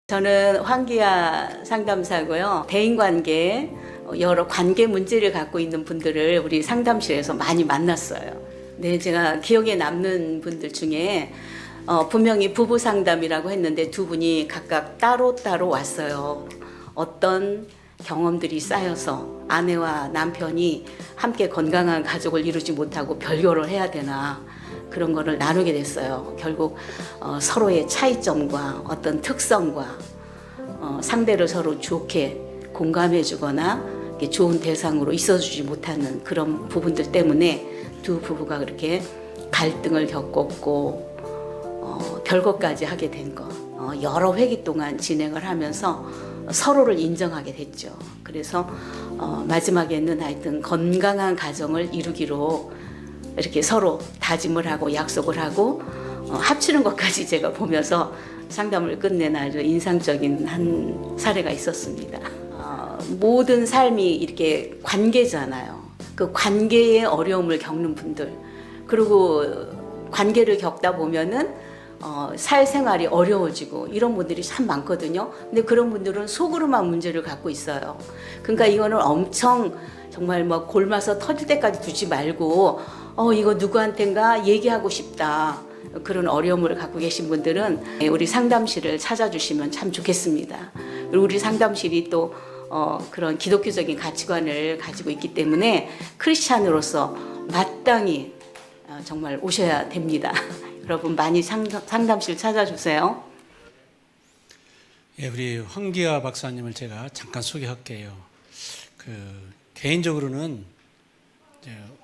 저는 황기아 상담사고요. 대인관계, 여러 관계 문제를 갖고 있는 분들을 우리 상담실에서 많이 만났어요. 네, 제가 기억에 남는 분들 중에 분명히 부부 상담이라고 했는데 두 분이 각각 따로따로 왔어요. 어떤 경험들이 쌓여서 아내와 남편이 함께 건강한 가족을 이루지 못하고 별거를 해야 되나 그런 거를 나누게 됐어요. 결국 서로의 차이점과 어떤 특성과 상대를 서로 좋게 공감해 주거나 좋은 대상으로 있어주지 못하는 그런 부분들 때문에 두 부부가 그렇게 갈등을 겪었고 별거까지 하게 된 거. 여러 회기 동안 진행을 하면서 서로를 인정하게 됐죠. 그래서 마지막에는 하여튼 건강한 가정을 이루기로 이렇게 서로 다짐을 하고 약속을 하고 합치는 것까지 제가 보면서 상담을 끝낸 아주 인상적인 한 사례가 있었습니다. 모든 삶이 이렇게 관계잖아요. 그 관계의 어려움을 겪는 분들, 그리고 관계를 겪다 보면은 사회생활이 어려워지고 이런 분들이 참 많거든요. 근데 그런 분들은 속으로만 문제를 갖고 있어요. 그러니까 이거는 엄청 정말 뭐 골마서 터질 때까지 두지 말고 이거 누구한텐가 얘기하고 싶다. 그런 어려움을 갖고 계신 분들은 우리 상담실을 찾아주시면 참 좋겠습니다. 그리고 우리 상담실이 또 그런 기독교적인 가치관을 가지고 있기 때문에 크리스찬으로서 마땅히 정말 오셔야 됩니다. 여러분 많이 상담실 찾아주세요. 예, 우리 황기아 박사님을 제가 잠깐 소개할게요. 개인적으로는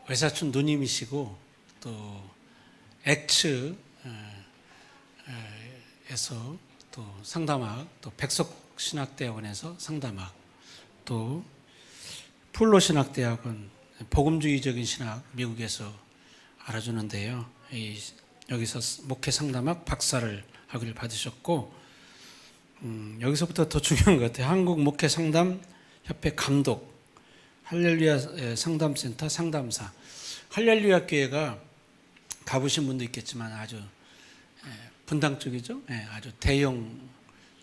외사촌 누님이시고 또 엑츠에서 또 상담학, 또 백석신학대학원에서 상담학, 또 풀로신학대학원 복음주의적인 신학 미국에서 알아주는데요. 여기서 목회 상담학 박사를 학위를 받으셨고 여기서부터 더 중요한 것 같아요. 한국 목회 상담 협회 감독, 할렐루야 상담센터 상담사. 할렐루야 교회가 가보신 분도 있겠지만 아주 분당 쪽이죠. 아주 대형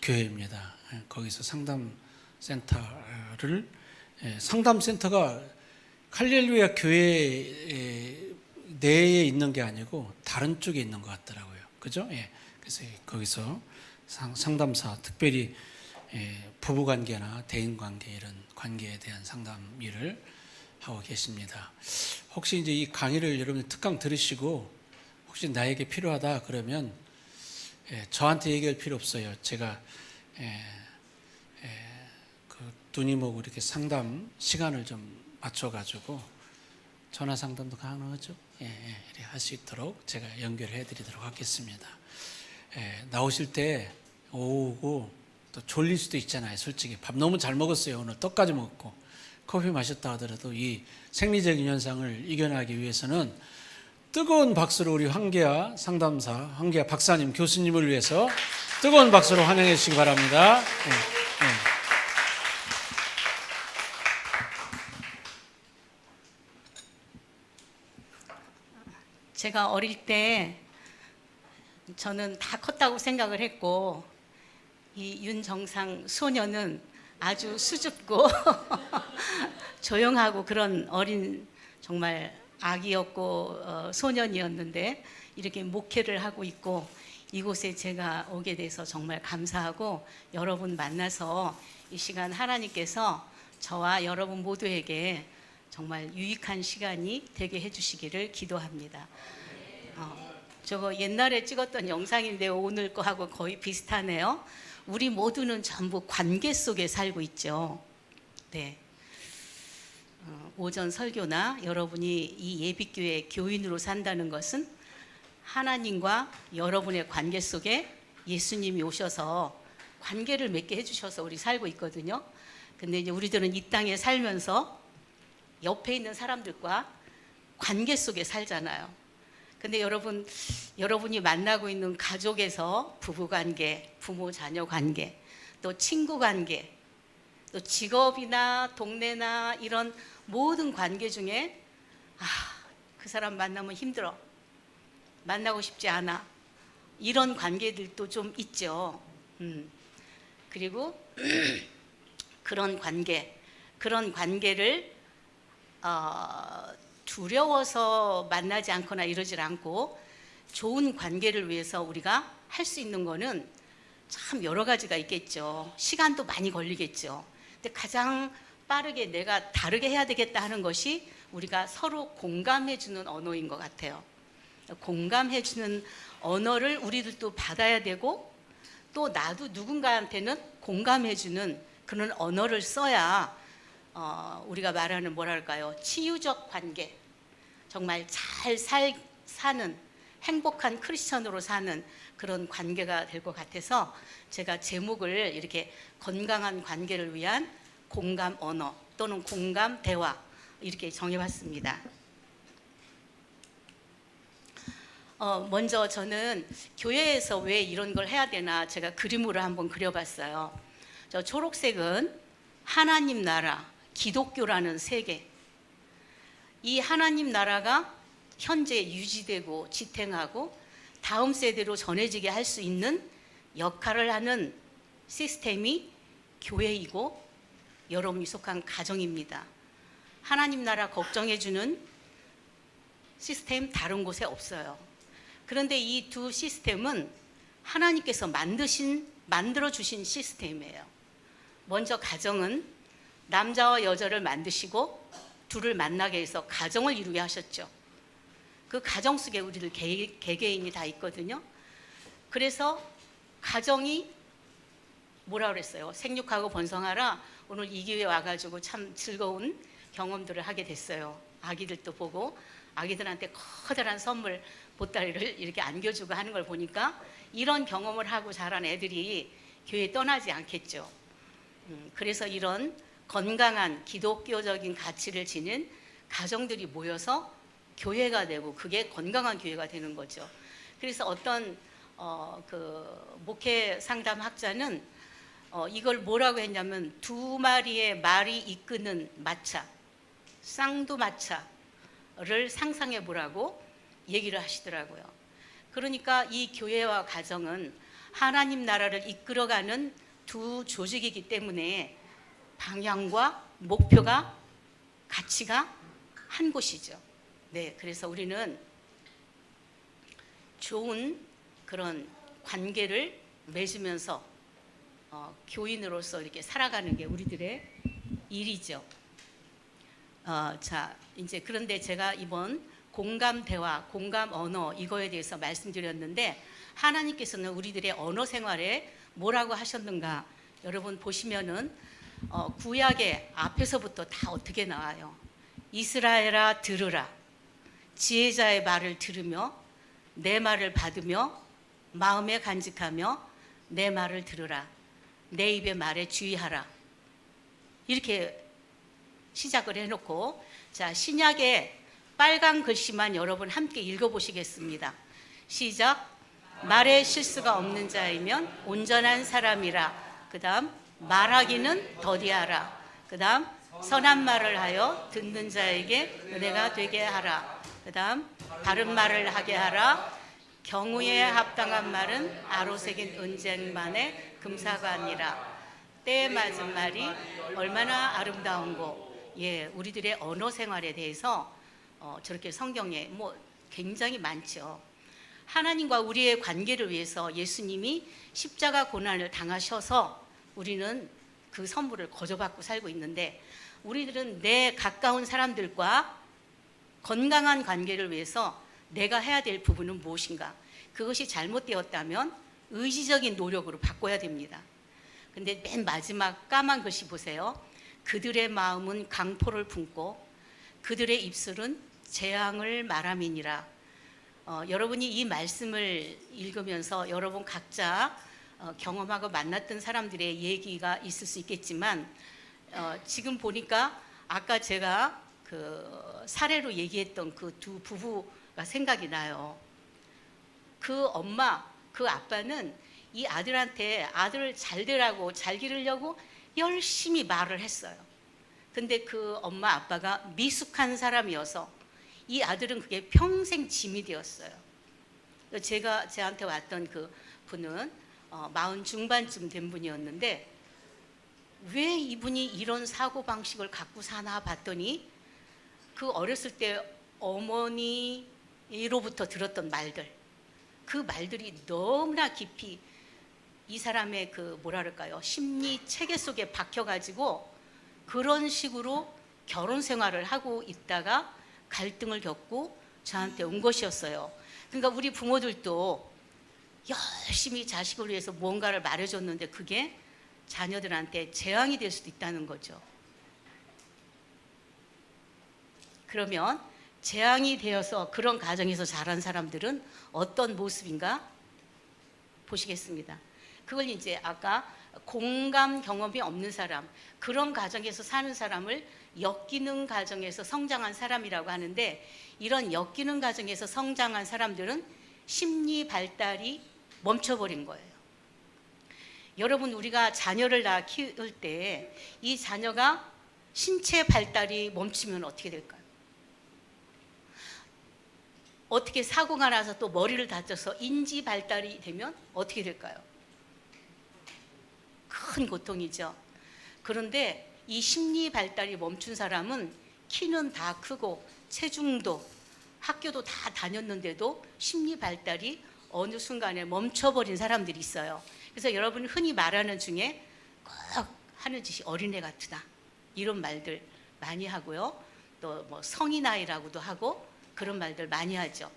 교회입니다. 거기서 상담센터를 상담센터가 할렐루야 교회 내에 있는 게 아니고 다른 쪽에 있는 것 같더라고요. 그죠? 그래서 거기서 상담사, 특별히 부부관계나 대인관계 이런 관계에 대한 상담 일을 하고 계십니다. 혹시 이제 이 강의를 여러분들 특강 들으시고 혹시 나에게 필요하다 그러면 저한테 얘기할 필요 없어요. 제가 그 누님하고 이렇게 상담 시간을 좀 맞춰가지고 전화 상담도 가능하죠. 이렇게 할 수 있도록 제가 연결해 드리도록 하겠습니다. 나오실 때 오고 또 졸릴 수도 있잖아요. 솔직히 밥 너무 잘 먹었어요. 오늘 떡까지 먹고 커피 마셨다 하더라도 이 생리적인 현상을 이겨나가기 위해서는 뜨거운 박수로 우리 황기아 상담사, 황기아 박사님, 교수님을 위해서 뜨거운 박수로 환영해 주시기 바랍니다. 제가 어릴 때 저는 다 컸다고 생각을 했고 이 윤정상 소녀는 아주 수줍고 조용하고 그런 어린 정말 아기였고 소년이었는데 이렇게 목회를 하고 있고 이곳에 제가 오게 돼서 정말 감사하고 여러분 만나서 이 시간 하나님께서 저와 여러분 모두에게 정말 유익한 시간이 되게 해주시기를 기도합니다. 저거 옛날에 찍었던 영상인데 오늘 거하고 거의 비슷하네요. 우리 모두는 전부 관계 속에 살고 있죠. 네. 오전 설교나 여러분이 이 예비교회 교인으로 산다는 것은 하나님과 여러분의 관계 속에 예수님이 오셔서 관계를 맺게 해주셔서 우리 살고 있거든요. 근데 이제 우리들은 이 땅에 살면서 옆에 있는 사람들과 관계 속에 살잖아요. 근데 여러분이 만나고 있는 가족에서 부부관계, 부모 자녀 관계, 또 친구 관계, 또 직업이나 동네나 이런 모든 관계 중에 그 사람 만나면 힘들어, 만나고 싶지 않아, 이런 관계들도 좀 있죠. 그리고 그런 관계를 두려워서 만나지 않거나 이러질 않고 좋은 관계를 위해서 우리가 할 수 있는 거는 참 여러 가지가 있겠죠. 시간도 많이 걸리겠죠. 근데 가장 빠르게 내가 다르게 해야 되겠다 하는 것이 우리가 서로 공감해주는 언어인 것 같아요. 공감해주는 언어를 우리들도 받아야 되고, 또 나도 누군가한테는 공감해주는 그런 언어를 써야 우리가 말하는 뭐랄까요, 치유적 관계, 정말 잘 사는 행복한 크리스천으로 사는 그런 관계가 될 것 같아서 제가 제목을 이렇게 건강한 관계를 위한 공감 언어 또는 공감 대화 이렇게 정해봤습니다. 먼저 저는 교회에서 왜 이런 걸 해야 되나 제가 그림으로 한번 그려봤어요. 저 초록색은 하나님 나라, 기독교라는 세계. 이 하나님 나라가 현재 유지되고 지탱하고 다음 세대로 전해지게 할 수 있는 역할을 하는 시스템이 교회이고 여러분이 속한 가정입니다. 하나님 나라 걱정해주는 시스템 다른 곳에 없어요. 그런데 이 두 시스템은 하나님께서 만들어주신 시스템이에요. 먼저 가정은 남자와 여자를 만드시고 둘을 만나게 해서 가정을 이루게 하셨죠. 그 가정 속에 우리들 개개인이 다 있거든요. 그래서 가정이 뭐라 그랬어요? 생육하고 번성하라. 오늘 이 기회에 와가지고 참 즐거운 경험들을 하게 됐어요. 아기들도 보고 아기들한테 커다란 선물 보따리를 이렇게 안겨주고 하는 걸 보니까 이런 경험을 하고 자란 애들이 교회에 떠나지 않겠죠. 그래서 이런 건강한 기독교적인 가치를 지닌 가정들이 모여서 교회가 되고 그게 건강한 교회가 되는 거죠. 그래서 어떤 그 목회 상담 학자는 이걸 뭐라고 했냐면 두 마리의 말이 이끄는 마차, 쌍두마차를 상상해 보라고 얘기를 하시더라고요. 그러니까 이 교회와 가정은 하나님 나라를 이끌어가는 두 조직이기 때문에 방향과 목표가 가치가 한 곳이죠. 네, 그래서 우리는 좋은 그런 관계를 맺으면서 교인으로서 이렇게 살아가는 게 우리들의 일이죠. 자, 이제 그런데 제가 이번 공감 대화, 공감 언어 이거에 대해서 말씀드렸는데 하나님께서는 우리들의 언어 생활에 뭐라고 하셨는가? 여러분 보시면은 구약의 앞에서부터 다 어떻게 나와요? 이스라엘아 들으라. 지혜자의 말을 들으며 내 말을 받으며 마음에 간직하며 내 말을 들으라. 내 입의 말에 주의하라. 이렇게 시작을 해놓고 자 신약의 빨간 글씨만 여러분 함께 읽어보시겠습니다. 시작. 말에 실수가 없는 자이면 온전한 사람이라. 그 다음 말하기는 더디하라. 그 다음 선한 말을 하여 듣는 자에게 은혜가 되게 하라. 그 다음 바른 말을 하게 하라. 경우에 합당한 말은 아로새긴 은쟁반의 금사가 아니라. 때에 맞은 말이 얼마나 아름다운고. 예, 우리들의 언어 생활에 대해서 저렇게 성경에 뭐 굉장히 많죠. 하나님과 우리의 관계를 위해서 예수님이 십자가 고난을 당하셔서 우리는 그 선물을 거저받고 살고 있는데 우리들은 내 가까운 사람들과 건강한 관계를 위해서 내가 해야 될 부분은 무엇인가? 그것이 잘못되었다면 의지적인 노력으로 바꿔야 됩니다. 근데 맨 마지막 까만 글씨 보세요. 그들의 마음은 강포를 품고 그들의 입술은 재앙을 말함이니라. 여러분이 이 말씀을 읽으면서 여러분 각자 경험하고 만났던 사람들의 얘기가 있을 수 있겠지만 지금 보니까 아까 제가 그 사례로 얘기했던 그 두 부부가 생각이 나요. 그 엄마, 그 아빠는 이 아들한테 아들을 잘 되라고 잘 기르려고 열심히 말을 했어요. 근데 그 엄마 아빠가 미숙한 사람이어서 이 아들은 그게 평생 짐이 되었어요. 제한테 왔던 그 분은 마흔 중반쯤 된 분이었는데 왜 이분이 이런 사고방식을 갖고 사나 봤더니 그 어렸을 때 어머니로부터 들었던 말들, 그 말들이 너무나 깊이 이 사람의 그 뭐라 그럴까요? 심리 체계 속에 박혀가지고 그런 식으로 결혼 생활을 하고 있다가 갈등을 겪고 저한테 온 것이었어요. 그러니까 우리 부모들도 열심히 자식을 위해서 무언가를 말해줬는데 그게 자녀들한테 재앙이 될 수도 있다는 거죠. 그러면 재앙이 되어서 그런 가정에서 자란 사람들은 어떤 모습인가 보시겠습니다. 그걸 이제 아까 공감 경험이 없는 사람, 그런 가정에서 사는 사람을 엮이는 가정에서 성장한 사람이라고 하는데, 이런 엮이는 가정에서 성장한 사람들은 심리 발달이 멈춰버린 거예요. 여러분, 우리가 자녀를 낳아 키울 때 이 자녀가 신체 발달이 멈추면 어떻게 될까요? 어떻게 사고가 나서 또 머리를 다쳐서 인지 발달이 되면 어떻게 될까요? 큰 고통이죠. 그런데 이 심리 발달이 멈춘 사람은 키는 다 크고 체중도 학교도 다 다녔는데도 심리 발달이 어느 순간에 멈춰버린 사람들이 있어요. 그래서 여러분이 흔히 말하는 중에 꼭 하는 짓이 어린애 같으다, 이런 말들 많이 하고요. 또 뭐 성인아이라고도 하고 그런 말들 많이 하죠.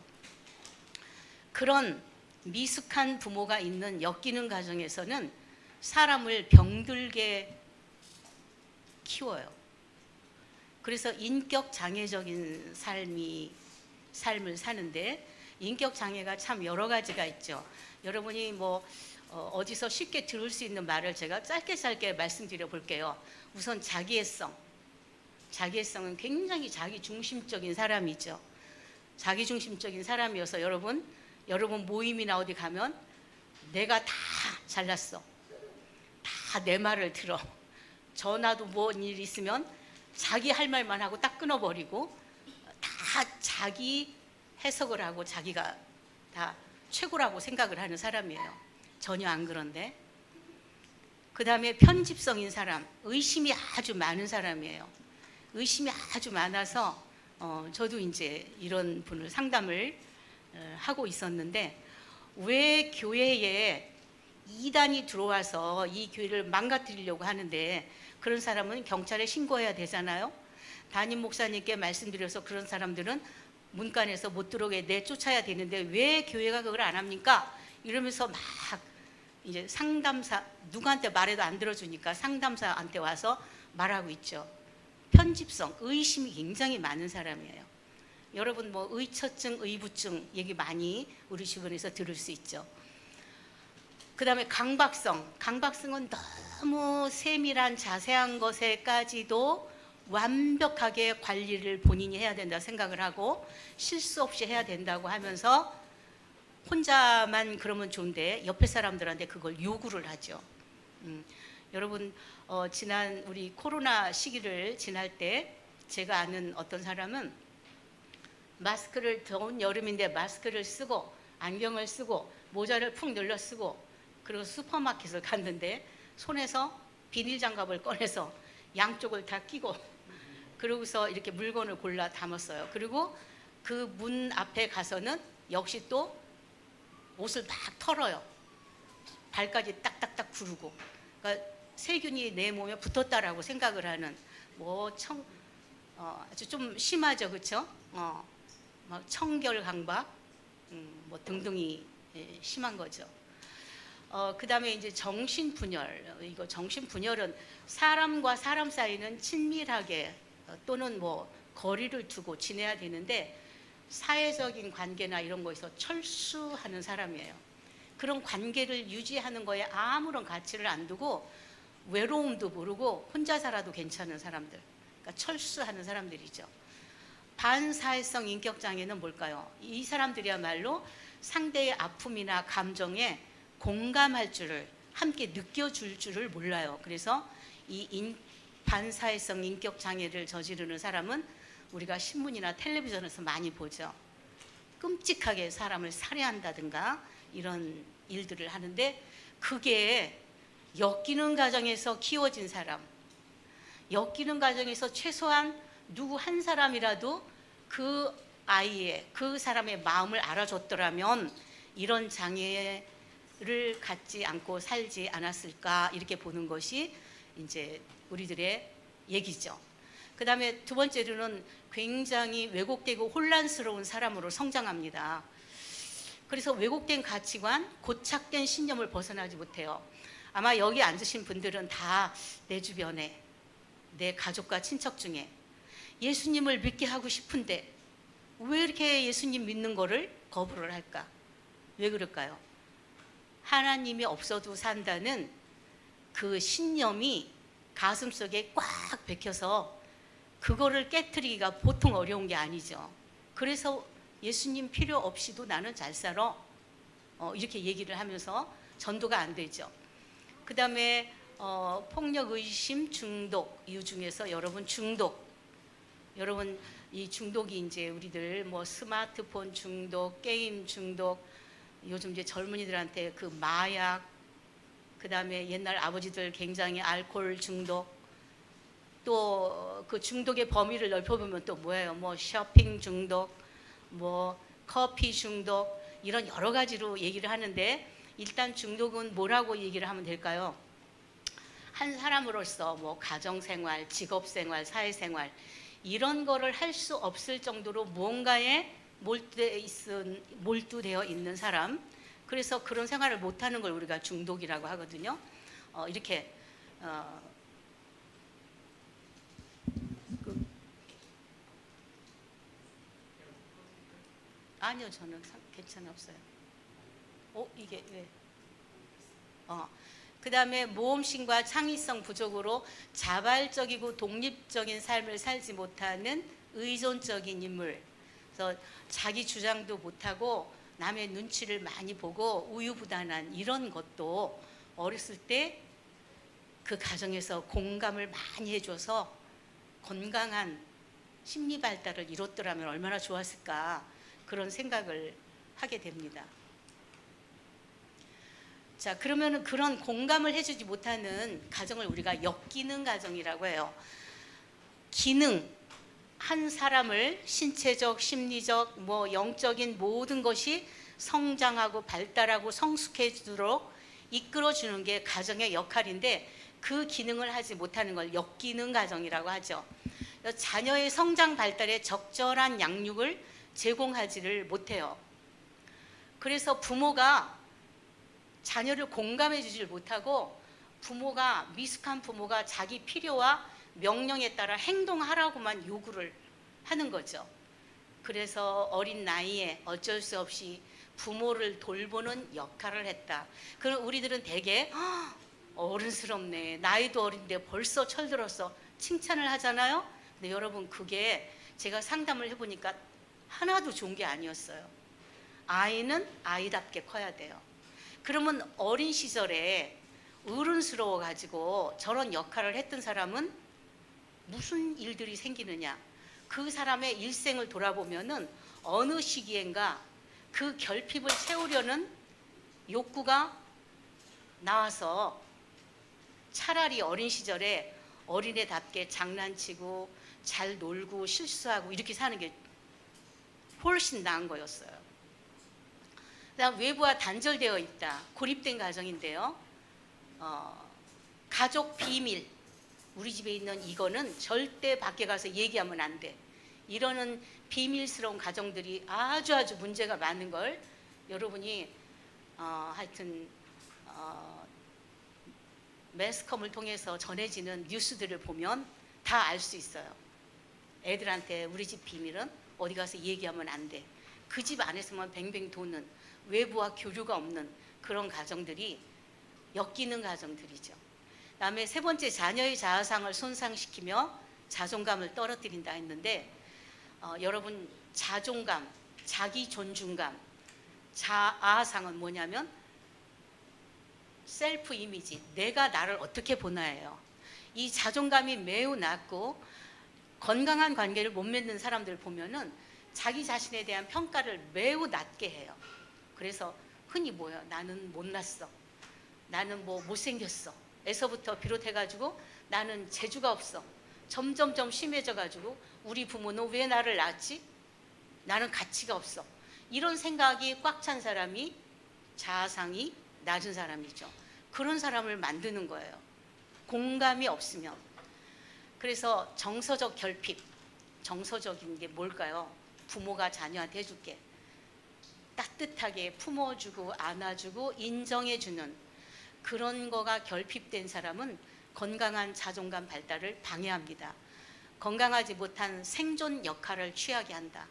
그런 미숙한 부모가 있는 엮이는 가정에서는 사람을 병들게 키워요. 그래서 인격 장애적인 삶을 사는데, 인격 장애가 참 여러 가지가 있죠. 여러분이 뭐 어디서 쉽게 들을 수 있는 말을 제가 짧게 말씀드려 볼게요. 우선 자기애성. 자기애성은 굉장히 자기중심적인 사람이죠. 자기중심적인 사람이어서 여러분 모임이나 어디 가면 내가 다 잘났어, 다 내 말을 들어, 전화도 뭔 일 있으면 자기 할 말만 하고 딱 끊어버리고 다 자기 해석을 하고 자기가 다 최고라고 생각을 하는 사람이에요. 전혀 안 그런데. 그 다음에 편집성인 사람, 의심이 아주 많은 사람이에요. 의심이 아주 많아서 저도 이제 이런 분을 상담을 하고 있었는데, 왜 교회에 이단이 들어와서 이 교회를 망가뜨리려고 하는데 그런 사람은 경찰에 신고해야 되잖아요. 담임 목사님께 말씀드려서 그런 사람들은 문간에서 못 들어오게 내쫓아야 되는데 왜 교회가 그걸 안 합니까? 이러면서 막 이제 상담사, 누구한테 말해도 안 들어주니까 상담사한테 와서 말하고 있죠. 편집성, 의심이 굉장히 많은 사람이에요. 여러분 뭐 의처증, 의부증 얘기 많이 우리 주변에서 들을 수 있죠. 그 다음에 강박성. 강박성은 너무 세밀한 자세한 것에까지도 완벽하게 관리를 본인이 해야 된다고 생각을 하고 실수 없이 해야 된다고 하면서 혼자만 그러면 좋은데 옆에 사람들한테 그걸 요구를 하죠. 여러분 지난 우리 코로나 시기를 지날 때 제가 아는 어떤 사람은 마스크를, 더운 여름인데 마스크를 쓰고 안경을 쓰고 모자를 푹 눌러 쓰고 그리고 슈퍼마켓을 갔는데 손에서 비닐 장갑을 꺼내서 양쪽을 다 끼고 그러고서 이렇게 물건을 골라 담았어요. 그리고 그 문 앞에 가서는 역시 또 옷을 막 털어요. 발까지 딱딱딱 구르고. 그러니까 세균이 내 몸에 붙었다라고 생각을 하는 아주 좀 심하죠, 그렇죠? 막 청결 강박 뭐 등등이 심한 거죠. 그 다음에 이제 정신분열. 이거 정신분열은 사람과 사람 사이는 친밀하게 또는 뭐 거리를 두고 지내야 되는데 사회적인 관계나 이런 거에서 철수하는 사람이에요. 그런 관계를 유지하는 거에 아무런 가치를 안 두고 외로움도 모르고 혼자 살아도 괜찮은 사람들, 그러니까 철수하는 사람들이죠. 반사회성 인격장애는 뭘까요? 이 사람들이야말로 상대의 아픔이나 감정에 공감할 줄을, 함께 느껴줄 줄을 몰라요. 그래서 이 반사회성 인격장애를 저지르는 사람은 우리가 신문이나 텔레비전에서 많이 보죠. 끔찍하게 사람을 살해한다든가 이런 일들을 하는데 그게 엮이는 가정에서 키워진 사람, 엮이는 가정에서 최소한 누구 한 사람이라도 그 아이의, 그 사람의 마음을 알아줬더라면 이런 장애를 갖지 않고 살지 않았을까, 이렇게 보는 것이 이제 우리들의 얘기죠. 그 다음에 두 번째로는 굉장히 왜곡되고 혼란스러운 사람으로 성장합니다. 그래서 왜곡된 가치관, 고착된 신념을 벗어나지 못해요. 아마 여기 앉으신 분들은 다 내 주변에, 내 가족과 친척 중에 예수님을 믿게 하고 싶은데 왜 이렇게 예수님 믿는 거를 거부를 할까? 왜 그럴까요? 하나님이 없어도 산다는 그 신념이 가슴속에 꽉 박혀서 그거를 깨트리기가 보통 어려운 게 아니죠. 그래서 예수님 필요 없이도 나는 잘 살아, 이렇게 얘기를 하면서 전도가 안 되죠. 그 다음에 폭력, 의심, 중독, 이유 중에서 여러분 여러분 이 중독이 이제 우리들 뭐 스마트폰 중독, 게임 중독, 요즘 이제 젊은이들한테 그 마약, 그 다음에 옛날 아버지들 굉장히 알코올 중독, 또 그 중독의 범위를 넓혀보면 또 뭐예요? 뭐 쇼핑 중독, 뭐 커피 중독, 이런 여러 가지로 얘기를 하는데, 일단 중독은 뭐라고 얘기를 하면 될까요? 한 사람으로서 뭐 가정생활, 직업생활, 사회생활 이런 거를 할 수 없을 정도로 무언가에 몰두되어 있는 사람, 그래서 그런 생활을 못하는 걸 우리가 중독이라고 하거든요. 이렇게 아니요, 저는 괜찮았어요. 이게 왜? 그 다음에 모험심과 창의성 부족으로 자발적이고 독립적인 삶을 살지 못하는 의존적인 인물. 그래서 자기 주장도 못하고 남의 눈치를 많이 보고 우유부단한 이런 것도 어렸을 때 그 가정에서 공감을 많이 해줘서 건강한 심리 발달을 이뤘더라면 얼마나 좋았을까, 그런 생각을 하게 됩니다. 자, 그러면은 그런 공감을 해주지 못하는 가정을 우리가 역기능 가정이라고 해요. 기능, 한 사람을 신체적, 심리적, 뭐 영적인 모든 것이 성장하고 발달하고 성숙해지도록 이끌어주는 게 가정의 역할인데, 그 기능을 하지 못하는 걸 역기능 가정이라고 하죠. 자녀의 성장 발달에 적절한 양육을 제공하지를 못해요. 그래서 부모가 자녀를 공감해 주질 못하고, 미숙한 부모가 자기 필요와 명령에 따라 행동하라고만 요구를 하는 거죠. 그래서 어린 나이에 어쩔 수 없이 부모를 돌보는 역할을 했다. 그럼 우리들은 되게 어른스럽네, 나이도 어린데 벌써 철들었어, 칭찬을 하잖아요. 근데 여러분, 그게 제가 상담을 해보니까 하나도 좋은 게 아니었어요. 아이는 아이답게 커야 돼요. 그러면 어린 시절에 어른스러워 가지고 저런 역할을 했던 사람은 무슨 일들이 생기느냐, 그 사람의 일생을 돌아보면은 어느 시기엔가 그 결핍을 채우려는 욕구가 나와서 차라리 어린 시절에 어린애답게 장난치고 잘 놀고 실수하고 이렇게 사는 게 훨씬 나은 거였어요. 그다음 외부와 단절되어 있다. 고립된 가정인데요. 가족 비밀, 우리 집에 있는 이거는 절대 밖에 가서 얘기하면 안 돼, 이러는 비밀스러운 가정들이 아주 문제가 많은 걸 여러분이 하여튼 매스컴을 통해서 전해지는 뉴스들을 보면 다 알 수 있어요. 애들한테 우리 집 비밀은 어디 가서 얘기하면 안 돼, 그 집 안에서만 뱅뱅 도는 외부와 교류가 없는 그런 가정들이 엮이는 가정들이죠. 다음에 세 번째, 자녀의 자아상을 손상시키며 자존감을 떨어뜨린다 했는데, 여러분, 자존감, 자기 존중감, 자아상은 뭐냐면 셀프 이미지, 내가 나를 어떻게 보나예요. 이 자존감이 매우 낮고 건강한 관계를 못 맺는 사람들 보면은 자기 자신에 대한 평가를 매우 낮게 해요. 그래서 흔히 뭐예요? 나는 못났어, 나는 뭐 못생겼어 에서부터 비롯해가지고 나는 재주가 없어. 점점점 심해져가지고 우리 부모는 왜 나를 낳았지? 나는 가치가 없어. 이런 생각이 꽉 찬 사람이 자아상이 낮은 사람이죠. 그런 사람을 만드는 거예요. 공감이 없으면. 그래서 정서적 결핍, 정서적인 게 뭘까요? 부모가 자녀한테 해줄게. 따뜻하게 품어주고 안아주고 인정해주는 그런 거가 결핍된 사람은 건강한 자존감 발달을 방해합니다. 건강하지 못한 생존 역할을 취하게 한다.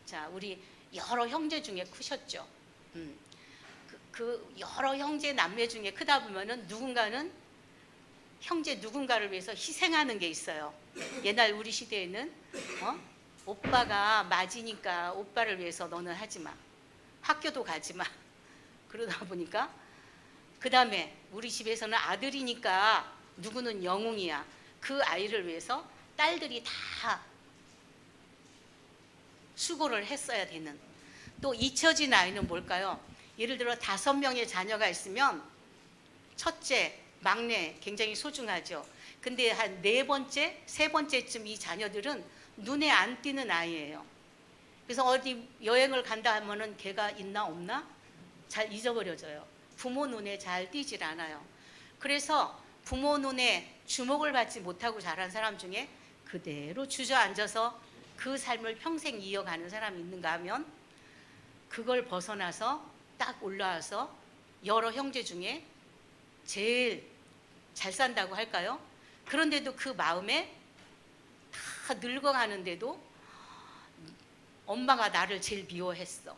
자, 우리 여러 형제 중에 크셨죠. 그 여러 형제 남매 중에 크다 보면은 누군가는 형제 누군가를 위해서 희생하는 게 있어요. 옛날 우리 시대에는 오빠가 맞이니까 오빠를 위해서 너는 하지 마. 학교도 가지 마. 그러다 보니까 그 다음에 우리 집에서는 아들이니까 누구는 영웅이야. 그 아이를 위해서 딸들이 다 수고를 했어야 되는. 또 잊혀진 아이는 뭘까요? 예를 들어 5명의 자녀가 있으면 첫째, 막내 굉장히 소중하죠. 근데 한 4번째, 3번째쯤 이 자녀들은 눈에 안 띄는 아이예요. 그래서 어디 여행을 간다 하면은 걔가 있나 없나 잘 잊어버려져요. 부모 눈에 잘 띄질 않아요. 그래서 부모 눈에 주목을 받지 못하고 자란 사람 중에 그대로 주저앉아서 그 삶을 평생 이어가는 사람이 있는가 하면 그걸 벗어나서 딱 올라와서 여러 형제 중에 제일 잘 산다고 할까요? 그런데도 그 마음에 다 늙어가는데도 엄마가 나를 제일 미워했어.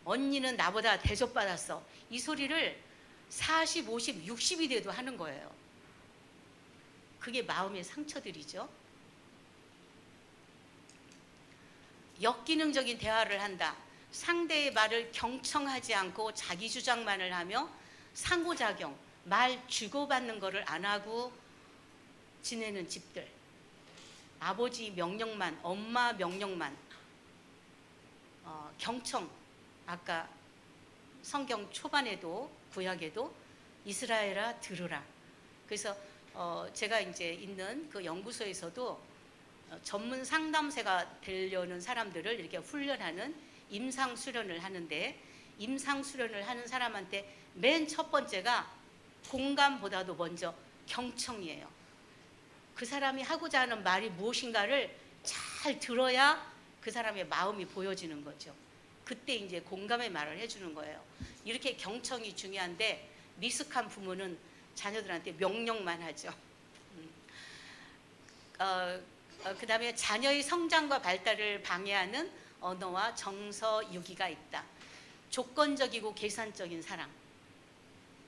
언니는 나보다 대접받았어. 이 소리를 40, 50, 60이 돼도 하는 거예요. 그게 마음의 상처들이죠. 역기능적인 대화를 한다. 상대의 말을 경청하지 않고 자기 주장만을 하며 상호작용, 말 주고받는 거를 안 하고 지내는 집들. 아버지 명령만, 엄마 명령만. 경청, 아까 성경 초반에도 구약에도 이스라엘아 들으라. 그래서 제가 이제 있는 그 연구소에서도 전문 상담사가 되려는 사람들을 이렇게 훈련하는 임상 수련을 하는데, 임상 수련을 하는 사람한테 맨 첫 번째가 공감보다도 먼저 경청이에요. 그 사람이 하고자 하는 말이 무엇인가를 잘 들어야 그 사람의 마음이 보여지는 거죠. 그때 이제 공감의 말을 해주는 거예요. 이렇게 경청이 중요한데 미숙한 부모는 자녀들한테 명령만 하죠. 그 다음에 자녀의 성장과 발달을 방해하는 언어와 정서 유기가 있다. 조건적이고 계산적인 사랑.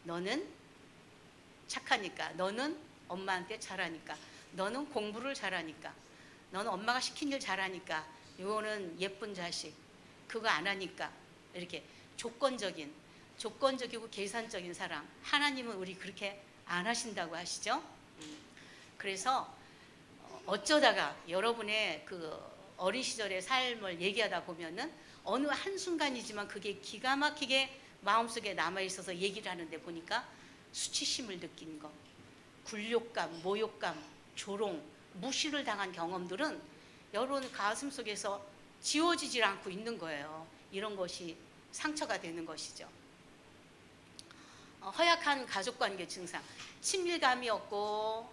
너는 착하니까, 너는 엄마한테 잘하니까, 너는 공부를 잘하니까, 너는 엄마가 시킨 일 잘하니까, 이거는 예쁜 자식, 그거 안 하니까. 이렇게 조건적이고 계산적인 사랑. 하나님은 우리 그렇게 안 하신다고 하시죠. 그래서 어쩌다가 여러분의 그 어린 시절의 삶을 얘기하다 보면은 어느 한순간이지만 그게 기가 막히게 마음속에 남아있어서 얘기를 하는데 보니까 수치심을 느낀 것, 굴욕감, 모욕감, 조롱, 무시를 당한 경험들은 여러분 가슴 속에서 지워지질 않고 있는 거예요. 이런 것이 상처가 되는 것이죠. 허약한 가족관계 증상, 친밀감이 없고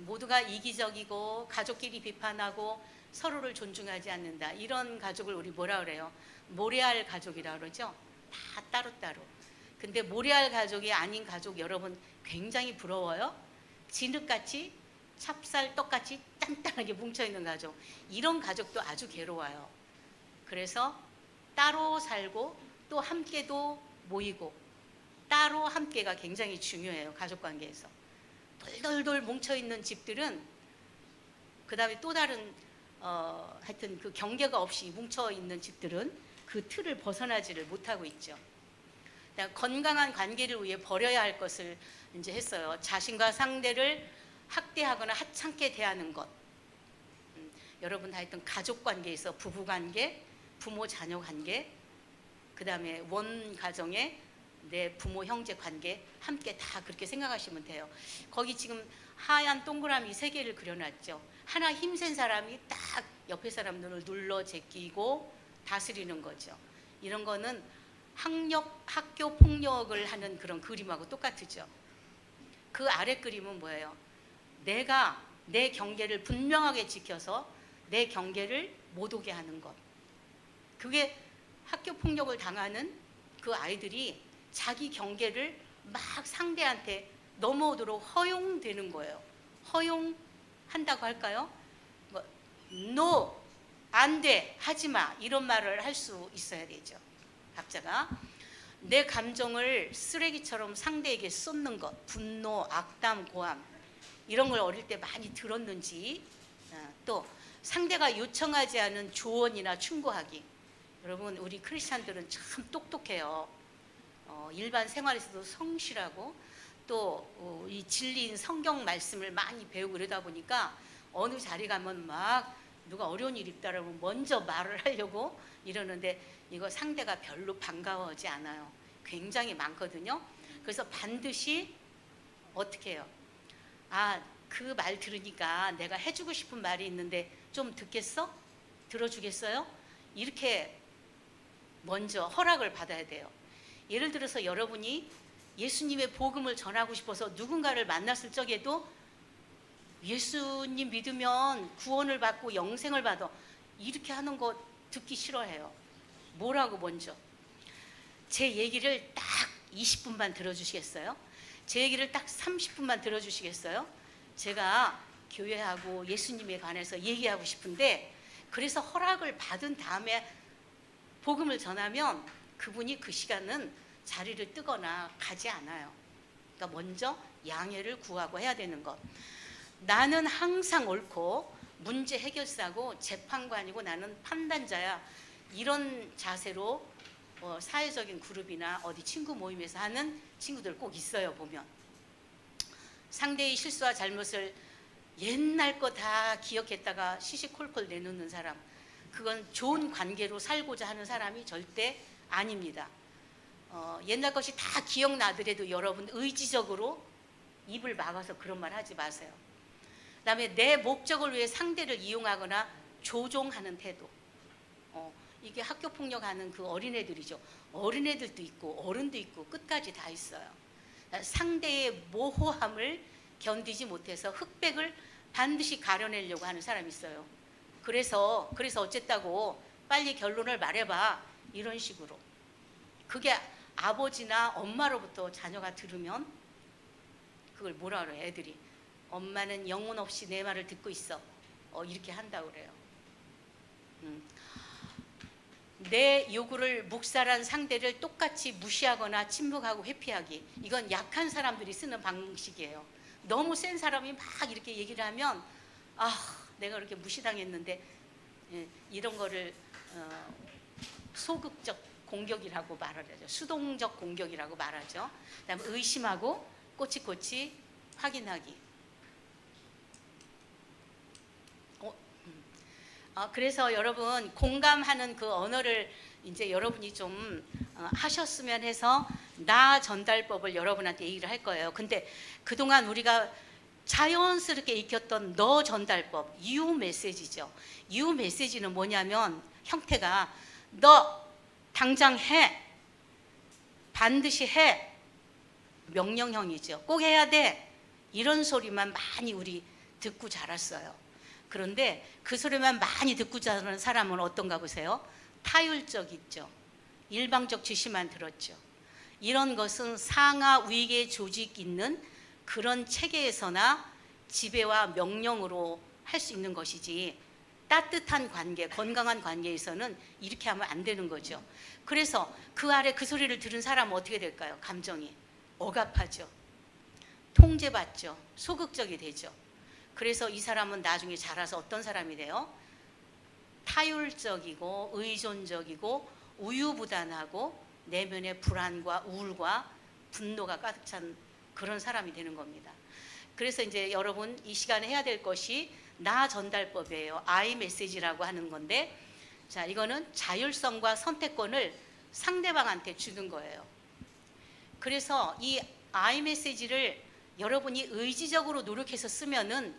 모두가 이기적이고 가족끼리 비판하고 서로를 존중하지 않는다. 이런 가족을 우리 뭐라 그래요? 모래알 가족이라 그러죠. 다 따로따로. 근데 모래알 가족이 아닌 가족 여러분 굉장히 부러워요. 진흙같이 찹쌀떡같이 단단하게 뭉쳐있는 가족. 이런 가족도 아주 괴로워요. 그래서 따로 살고 또 함께도 모이고 따로 함께가 굉장히 중요해요. 가족관계에서. 돌돌돌 뭉쳐있는 집들은 그 다음에 또 다른 하여튼 그 경계가 없이 뭉쳐있는 집들은 그 틀을 벗어나지를 못하고 있죠. 건강한 관계를 위해 버려야 할 것을 이제 했어요. 자신과 상대를 학대하거나 하찮게 대하는 것. 여러분 하여튼 가족 관계에서 부부 관계, 부모 자녀 관계, 그 다음에 원 가정의 내 부모 형제 관계 함께 다 그렇게 생각하시면 돼요. 거기 지금 하얀 동그라미 3개를 그려놨죠. 하나 힘센 사람이 딱 옆에 사람 눈을 눌러 제끼고 다스리는 거죠. 이런 거는 학교 폭력을 하는 그런 그림하고 똑같죠. 그 아래 그림은 뭐예요? 내가 내 경계를 분명하게 지켜서 내 경계를 못 오게 하는 것. 그게 학교 폭력을 당하는 그 아이들이 자기 경계를 막 상대한테 넘어오도록 허용되는 거예요. 허용한다고 할까요? 뭐, no, 안 돼, 하지 마, 이런 말을 할 수 있어야 되죠. 각자가 내 감정을 쓰레기처럼 상대에게 쏟는 것, 분노, 악담, 고함, 이런 걸 어릴 때 많이 들었는지, 또 상대가 요청하지 않은 조언이나 충고하기. 여러분, 우리 크리스찬들은 참 똑똑해요. 일반 생활에서도 성실하고 또 이 진리인 성경 말씀을 많이 배우고 그러다 보니까 어느 자리 가면 막 누가 어려운 일 있다라면 먼저 말을 하려고 이러는데, 이거 상대가 별로 반가워하지 않아요. 굉장히 많거든요. 그래서 반드시 어떻게 해요? 아, 그 말 들으니까 내가 해주고 싶은 말이 있는데 좀 듣겠어? 들어주겠어요? 이렇게 먼저 허락을 받아야 돼요. 예를 들어서 여러분이 예수님의 복음을 전하고 싶어서 누군가를 만났을 적에도 예수님 믿으면 구원을 받고 영생을 받아, 이렇게 하는 거 듣기 싫어해요. 뭐라고 먼저? 제 얘기를 딱 20분만 들어주시겠어요? 제 얘기를 딱 30분만 들어주시겠어요? 제가 교회하고 예수님에 관해서 얘기하고 싶은데, 그래서 허락을 받은 다음에 복음을 전하면 그분이 그 시간은 자리를 뜨거나 가지 않아요. 그러니까 먼저 양해를 구하고 해야 되는 것. 나는 항상 옳고 문제 해결사고 재판관이고 나는 판단자야, 이런 자세로 사회적인 그룹이나 어디 친구 모임에서 하는 친구들 꼭 있어요. 보면 상대의 실수와 잘못을 옛날 거 다 기억했다가 시시콜콜 내놓는 사람, 그건 좋은 관계로 살고자 하는 사람이 절대 아닙니다. 옛날 것이 다 기억나더라도 여러분 의지적으로 입을 막아서 그런 말 하지 마세요. 그 다음에 내 목적을 위해 상대를 이용하거나 조종하는 태도. 이게 학교 폭력하는 그 어린애들이죠. 어린애들도 있고 어른도 있고 끝까지 다 있어요. 상대의 모호함을 견디지 못해서 흑백을 반드시 가려내려고 하는 사람이 있어요. 그래서 어쨌다고 빨리 결론을 말해봐, 이런 식으로. 그게 아버지나 엄마로부터 자녀가 들으면 그걸 뭐라 그래요? 애들이 엄마는 영혼 없이 내 말을 듣고 있어, 이렇게 한다고 그래요. 내 요구를 묵살한 상대를 똑같이 무시하거나 침묵하고 회피하기, 이건 약한 사람들이 쓰는 방식이에요. 너무 센 사람이 막 이렇게 얘기를 하면 내가 그렇게 무시당했는데, 이런 거를 소극적 공격이라고 말을 하죠. 수동적 공격이라고 말하죠. 그다음에 의심하고 꼬치꼬치 확인하기. 그래서 여러분 공감하는 그 언어를 이제 여러분이 좀 하셨으면 해서 나 전달법을 여러분한테 얘기를 할 거예요. 근데 그동안 우리가 자연스럽게 익혔던 너 전달법, you 메시지죠. you 메시지는 뭐냐면 형태가 너 당장 해, 반드시 해, 명령형이죠. 꼭 해야 돼, 이런 소리만 많이 우리 듣고 자랐어요. 그런데 그 소리만 많이 듣고 자라는 사람은 어떤가 보세요. 타율적이죠. 일방적 지시만 들었죠. 이런 것은 상하 위계 조직 있는 그런 체계에서나 지배와 명령으로 할 수 있는 것이지, 따뜻한 관계, 건강한 관계에서는 이렇게 하면 안 되는 거죠. 그래서 그 아래 그 소리를 들은 사람은 어떻게 될까요? 감정이 억압하죠. 통제받죠. 소극적이 되죠. 그래서 이 사람은 나중에 자라서 어떤 사람이 돼요? 타율적이고 의존적이고 우유부단하고 내면에 불안과 우울과 분노가 가득 찬 그런 사람이 되는 겁니다. 그래서 이제 여러분 이 시간에 해야 될 것이 나 전달법이에요. I 메시지라고 하는 건데, 자, 이거는 자율성과 선택권을 상대방한테 주는 거예요. 그래서 이 I 메시지를 여러분이 의지적으로 노력해서 쓰면은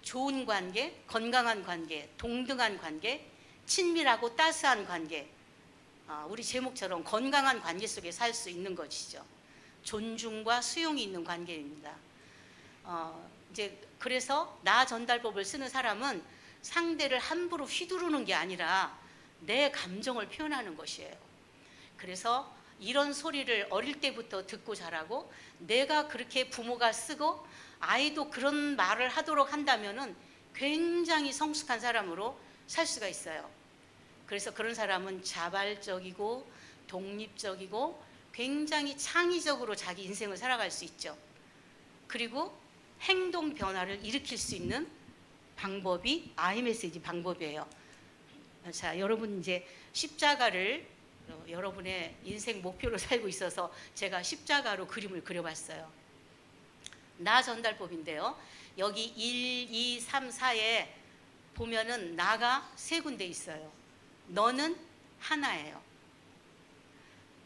좋은 관계, 건강한 관계, 동등한 관계, 친밀하고 따스한 관계, 우리 제목처럼 건강한 관계 속에 살 수 있는 것이죠. 존중과 수용이 있는 관계입니다. 이제 그래서 나 전달법을 쓰는 사람은 상대를 함부로 휘두르는 게 아니라 내 감정을 표현하는 것이에요. 그래서 이런 소리를 어릴 때부터 듣고 자라고, 내가 그렇게 부모가 쓰고 아이도 그런 말을 하도록 한다면은 굉장히 성숙한 사람으로 살 수가 있어요. 그래서 그런 사람은 자발적이고 독립적이고 굉장히 창의적으로 자기 인생을 살아갈 수 있죠. 그리고 행동 변화를 일으킬 수 있는 방법이 I 메시지 방법이에요. 자, 여러분 이제 십자가를 여러분의 인생 목표로 살고 있어서 제가 십자가로 그림을 그려봤어요. 나 전달법인데요. 여기 1, 2, 3, 4에 보면은 나가 세 군데 있어요. 너는 하나예요.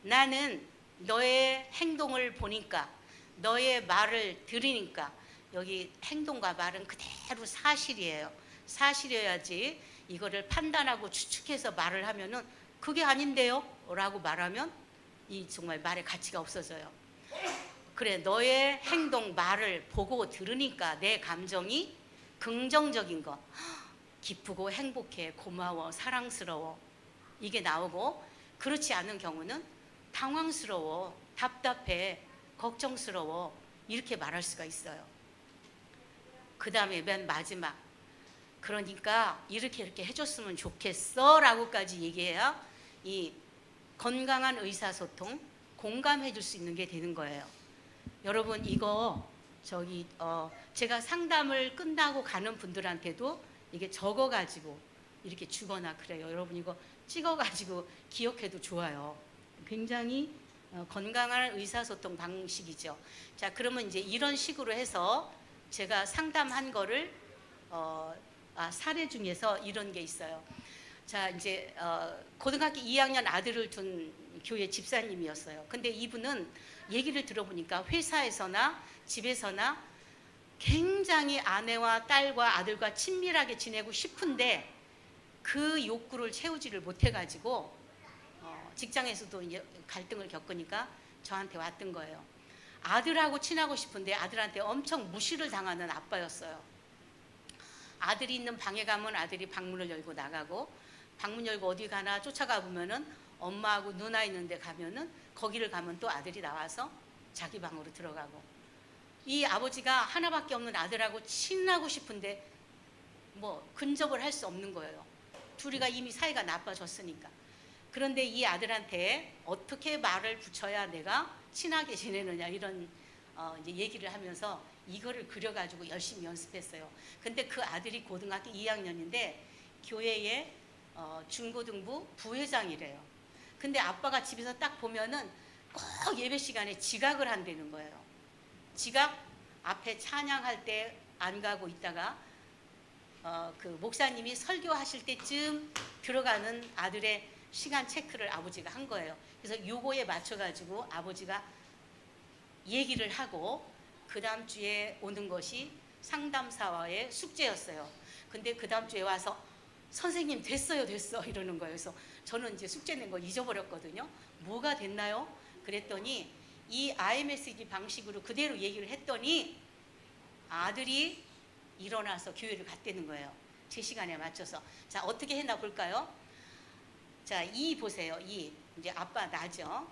나는 너의 행동을 보니까, 너의 말을 들으니까, 여기 행동과 말은 그대로 사실이에요. 사실이어야지 이거를 판단하고 추측해서 말을 하면은 그게 아닌데요? 라고 말하면 이 정말 말의 가치가 없어져요. 그래, 너의 행동, 말을 보고 들으니까 내 감정이 긍정적인 거, 기쁘고 행복해, 고마워, 사랑스러워, 이게 나오고, 그렇지 않은 경우는 당황스러워, 답답해, 걱정스러워, 이렇게 말할 수가 있어요. 그 다음에 맨 마지막, 그러니까 이렇게 해줬으면 좋겠어 라고까지 얘기해야 이 건강한 의사소통, 공감해 줄 수 있는 게 되는 거예요. 여러분 이거 제가 상담을 끝나고 가는 분들한테도 이게 적어가지고 이렇게 주거나 그래요. 여러분 이거 찍어가지고 기억해도 좋아요. 굉장히 건강한 의사소통 방식이죠. 자, 그러면 이제 이런 식으로 해서 제가 상담한 거를 사례 중에서 이런 게 있어요. 자, 이제 고등학교 2학년 아들을 둔 교회 집사님이었어요. 근데 이분은 얘기를 들어보니까 회사에서나 집에서나 굉장히 아내와 딸과 아들과 친밀하게 지내고 싶은데 그 욕구를 채우지를 못해가지고 직장에서도 이제 갈등을 겪으니까 저한테 왔던 거예요. 아들하고 친하고 싶은데 아들한테 엄청 무시를 당하는 아빠였어요. 아들이 있는 방에 가면 아들이 방문을 열고 나가고, 방문 열고 어디 가나 쫓아가 보면은 엄마하고 누나 있는 데 가면은 거기를 가면 또 아들이 나와서 자기 방으로 들어가고, 이 아버지가 하나밖에 없는 아들하고 친하고 싶은데 뭐 근접을 할 수 없는 거예요. 둘이가 이미 사이가 나빠졌으니까. 그런데 이 아들한테 어떻게 말을 붙여야 내가 친하게 지내느냐, 이런 이제 얘기를 하면서 이거를 그려가지고 열심히 연습했어요. 근데 그 아들이 고등학교 2학년인데 교회의 중고등부 부회장이래요. 근데 아빠가 집에서 딱 보면은 꼭 예배 시간에 지각을 한다는 거예요. 지각, 앞에 찬양할 때 안 가고 있다가 그 목사님이 설교하실 때쯤 들어가는 아들의 시간 체크를 아버지가 한 거예요. 그래서 요거에 맞춰가지고 아버지가 얘기를 하고 그 다음 주에 오는 것이 상담사와의 숙제였어요. 근데 그 다음 주에 와서 선생님 됐어요 이러는 거예요. 그래서 저는 이제 숙제 낸 거 잊어버렸거든요. 뭐가 됐나요? 그랬더니 이 IMSD 방식으로 그대로 얘기를 했더니 아들이 일어나서 교회를 갔다는 거예요. 제 시간에 맞춰서. 자, 어떻게 했나 볼까요? 자, 이 보세요. 이 이제 아빠 나죠.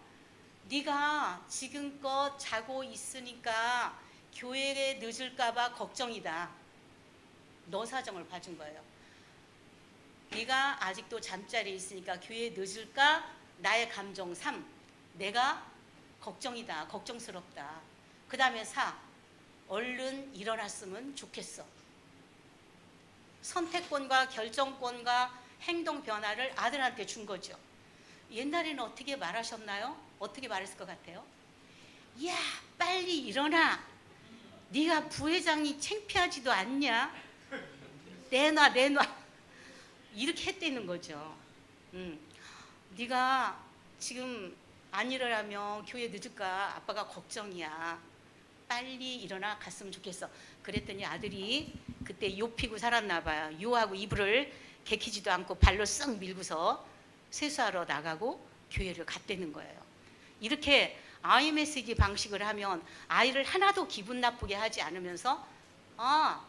네가 지금껏 자고 있으니까 교회에 늦을까봐 걱정이다. 너 사정을 봐준 거예요. 네가 아직도 잠자리에 있으니까 교회에 늦을까? 나의 감정 3. 내가 걱정이다. 걱정스럽다. 그 다음에 4. 얼른 일어났으면 좋겠어. 선택권과 결정권과 행동 변화를 아들한테 준 거죠. 옛날에는 어떻게 말하셨나요? 어떻게 말했을 것 같아요? 야, 빨리 일어나. 네가 부회장이 창피하지도 않냐? 내놔. 이렇게 했다는 거죠. 네가 지금 안 일어나면 교회 늦을까 아빠가 걱정이야. 빨리 일어나 갔으면 좋겠어. 그랬더니 아들이 그때 요 피고 살았나 봐요. 요하고 이불을 개키지도 않고 발로 쓱 밀고서 세수하러 나가고 교회를 갔다는 거예요. 이렇게 IMSG 방식을 하면 아이를 하나도 기분 나쁘게 하지 않으면서 아,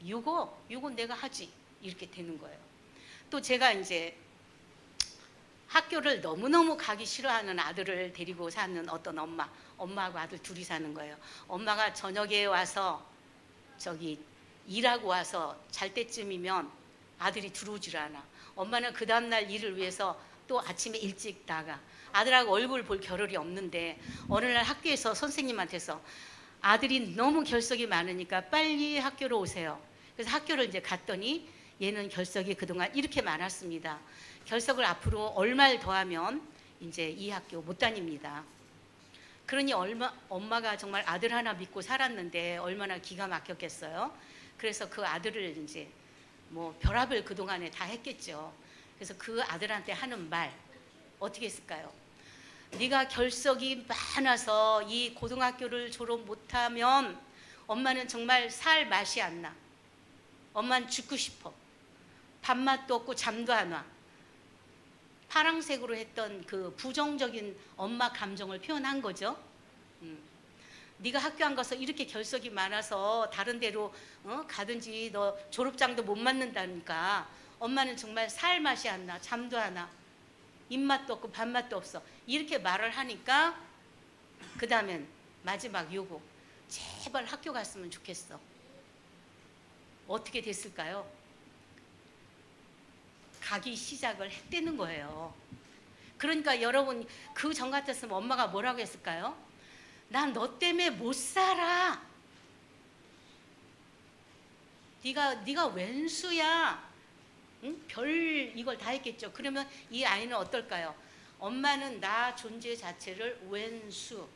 요거 내가 하지 이렇게 되는 거예요. 또 제가 이제 학교를 너무너무 가기 싫어하는 아들을 데리고 사는 어떤 엄마하고 아들 둘이 사는 거예요. 엄마가 저녁에 와서 저기 일하고 와서 잘 때쯤이면 아들이 들어오질 않아. 엄마는 그 다음날 일을 위해서 또 아침에 일찍 나가. 아들하고 얼굴 볼 겨를이 없는데 어느 날 학교에서 선생님한테서 아들이 너무 결석이 많으니까 빨리 학교로 오세요. 그래서 학교를 이제 갔더니 얘는 결석이 그동안 이렇게 많았습니다. 결석을 앞으로 얼마를 더하면 이제 이 학교 못 다닙니다. 그러니 엄마가 정말 아들 하나 믿고 살았는데 얼마나 기가 막혔겠어요. 그래서 그 아들을 이제 뭐 별합을 그동안에 다 했겠죠. 그래서 그 아들한테 하는 말 어떻게 했을까요? 네가 결석이 많아서 이 고등학교를 졸업 못하면 엄마는 정말 살 맛이 안 나. 엄마는 죽고 싶어. 밥맛도 없고 잠도 안 와. 파랑색으로 했던 그 부정적인 엄마 감정을 표현한 거죠. 네가 학교 안 가서 이렇게 결석이 많아서 다른 데로 가든지 너 졸업장도 못 맞는다니까 엄마는 정말 살 맛이 안 나. 잠도 안 와. 입맛도 없고 밥맛도 없어. 이렇게 말을 하니까 그 다음엔 마지막 요구. 제발 학교 갔으면 좋겠어. 어떻게 됐을까요? 가기 시작을 했다는 거예요. 그러니까 여러분 그 전 같았으면 엄마가 뭐라고 했을까요? 난 너 때문에 못 살아. 네가 웬수야. 응? 별 이걸 다 했겠죠. 그러면 이 아이는 어떨까요? 엄마는 나 존재 자체를 웬수,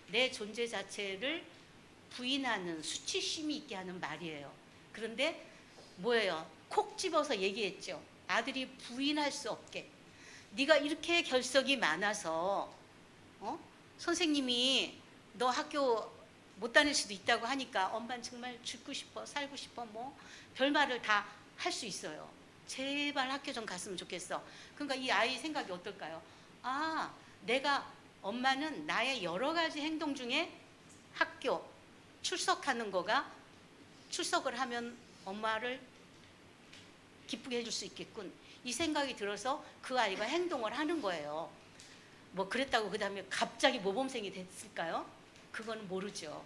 내 존재 자체를 부인하는 수치심이 있게 하는 말이에요. 그런데 뭐예요? 콕 집어서 얘기했죠. 아들이 부인할 수 없게. 네가 이렇게 결석이 많아서 선생님이 너 학교 못 다닐 수도 있다고 하니까 엄마는 정말 죽고 싶어, 살고 싶어, 뭐 별말을 다 할 수 있어요. 제발 학교 좀 갔으면 좋겠어. 그러니까 이 아이 생각이 어떨까요? 아, 엄마는 나의 여러 가지 행동 중에 학교 출석하는 거가 출석을 하면 엄마를 기쁘게 해줄 수 있겠군. 이 생각이 들어서 그 아이가 행동을 하는 거예요. 뭐 그랬다고 그 다음에 갑자기 모범생이 됐을까요? 그건 모르죠.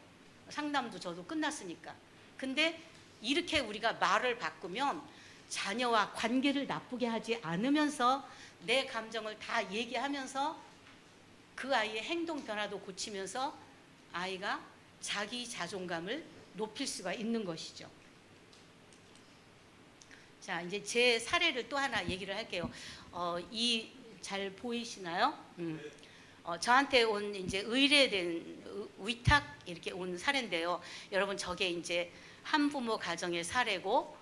상담도 저도 끝났으니까. 근데 이렇게 우리가 말을 바꾸면 자녀와 관계를 나쁘게 하지 않으면서 내 감정을 다 얘기하면서 그 아이의 행동 변화도 고치면서 아이가 자기 자존감을 높일 수가 있는 것이죠. 자, 이제 제 사례를 또 하나 얘기를 할게요. 잘 보이시나요? 저한테 온 이제 의뢰된 위탁 이렇게 온 사례인데요. 여러분 저게 이제 한부모 가정의 사례고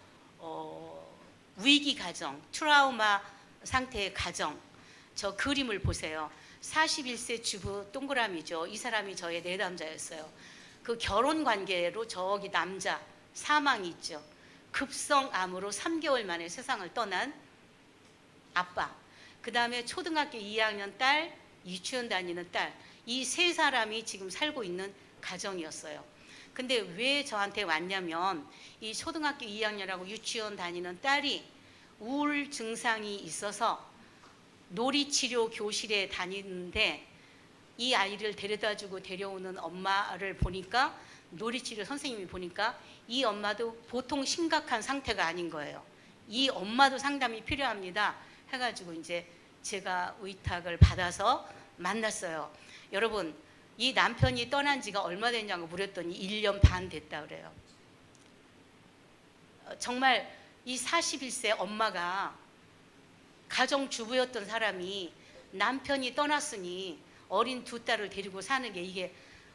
위기 가정, 트라우마 상태의 가정. 저 그림을 보세요. 41세 주부 동그라미죠. 이 사람이 저의 내담자였어요. 그 결혼 관계로 저기 남자 사망이 있죠. 급성암으로 3개월 만에 세상을 떠난 아빠. 그 다음에 초등학교 2학년 딸, 유치원 다니는 딸. 이 세 사람이 지금 살고 있는 가정이었어요. 근데 왜 저한테 왔냐면 이 초등학교 2학년하고 유치원 다니는 딸이 우울 증상이 있어서 놀이치료 교실에 다니는데 이 아이를 데려다주고 데려오는 엄마를 보니까 놀이치료 선생님이 보니까 이 엄마도 보통 심각한 상태가 아닌 거예요. 이 엄마도 상담이 필요합니다. 해가지고 이제 제가 의탁을 받아서 만났어요. 여러분 이 남편이 떠난 지가 얼마 됐냐고 물었더니 1년 반 됐다 그래요. 정말 이 41세 엄마가 가정주부였던 사람이 남편이 떠났으니 어린 두 딸을 데리고 사는 게 이게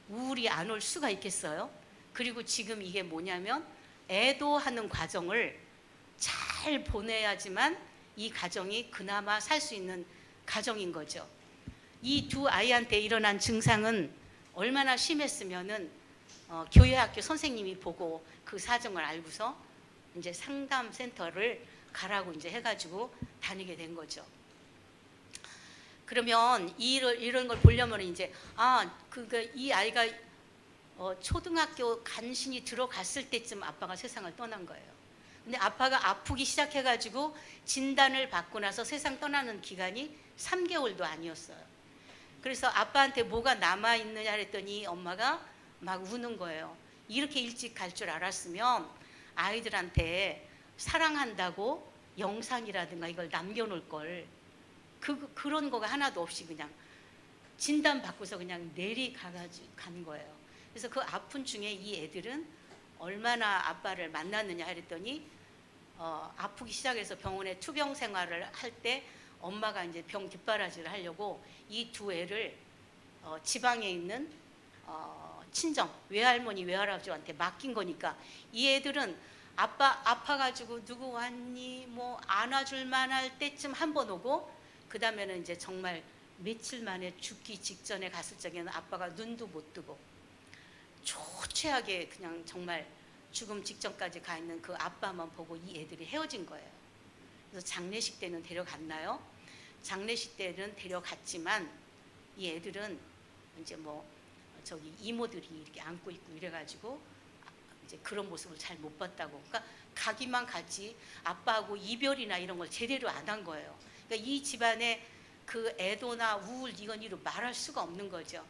우울이 안 올 수가 있겠어요? 그리고 지금 이게 뭐냐면 애도하는 과정을 잘 보내야지만 이 가정이 그나마 살 수 있는 가정인 거죠. 이 두 아이한테 일어난 증상은 얼마나 심했으면은 교회학교 선생님이 보고 그 사정을 알고서 이제 상담센터를 가라고 이제 해가지고 다니게 된 거죠. 그러면 이런 걸 보려면 이제 이 아이가 초등학교 간신히 들어갔을 때쯤 아빠가 세상을 떠난 거예요. 근데 아빠가 아프기 시작해가지고 진단을 받고 나서 세상 떠나는 기간이 3개월도 아니었어요. 그래서 아빠한테 뭐가 남아있느냐 했더니 엄마가 막 우는 거예요. 이렇게 일찍 갈 줄 알았으면 아이들한테 사랑한다고 영상이라든가 이걸 남겨놓을 걸. 그런 거가 하나도 없이 그냥 진단 받고서 그냥 내리가가지고 간 거예요. 그래서 그 아픈 중에 이 애들은 얼마나 아빠를 만났느냐 했더니 아프기 시작해서 병원에 투병 생활을 할 때 엄마가 이제 병 뒷바라지를 하려고 이 두 애를 지방에 있는 친정 외할머니 외할아버지한테 맡긴 거니까 이 애들은 아빠 아파가지고 누구 왔니 뭐 안아줄 만할 때쯤 한 번 오고 그 다음에는 이제 정말 며칠 만에 죽기 직전에 갔을 적에는 아빠가 눈도 못 뜨고 초췌하게 그냥 정말 죽음 직전까지 가 있는 그 아빠만 보고 이 애들이 헤어진 거예요. 그래서 장례식 때는 데려갔나요? 장례식 때는 데려갔지만 이 애들은 이제 뭐 저기 이모들이 이렇게 안고 있고 이래가지고 이제 그런 모습을 잘 못 봤다고. 그러니까 가기만 갔지 아빠하고 이별이나 이런 걸 제대로 안 한 거예요. 그러니까 이 집안의 그 애도나 우울 이건 이루 말할 수가 없는 거죠.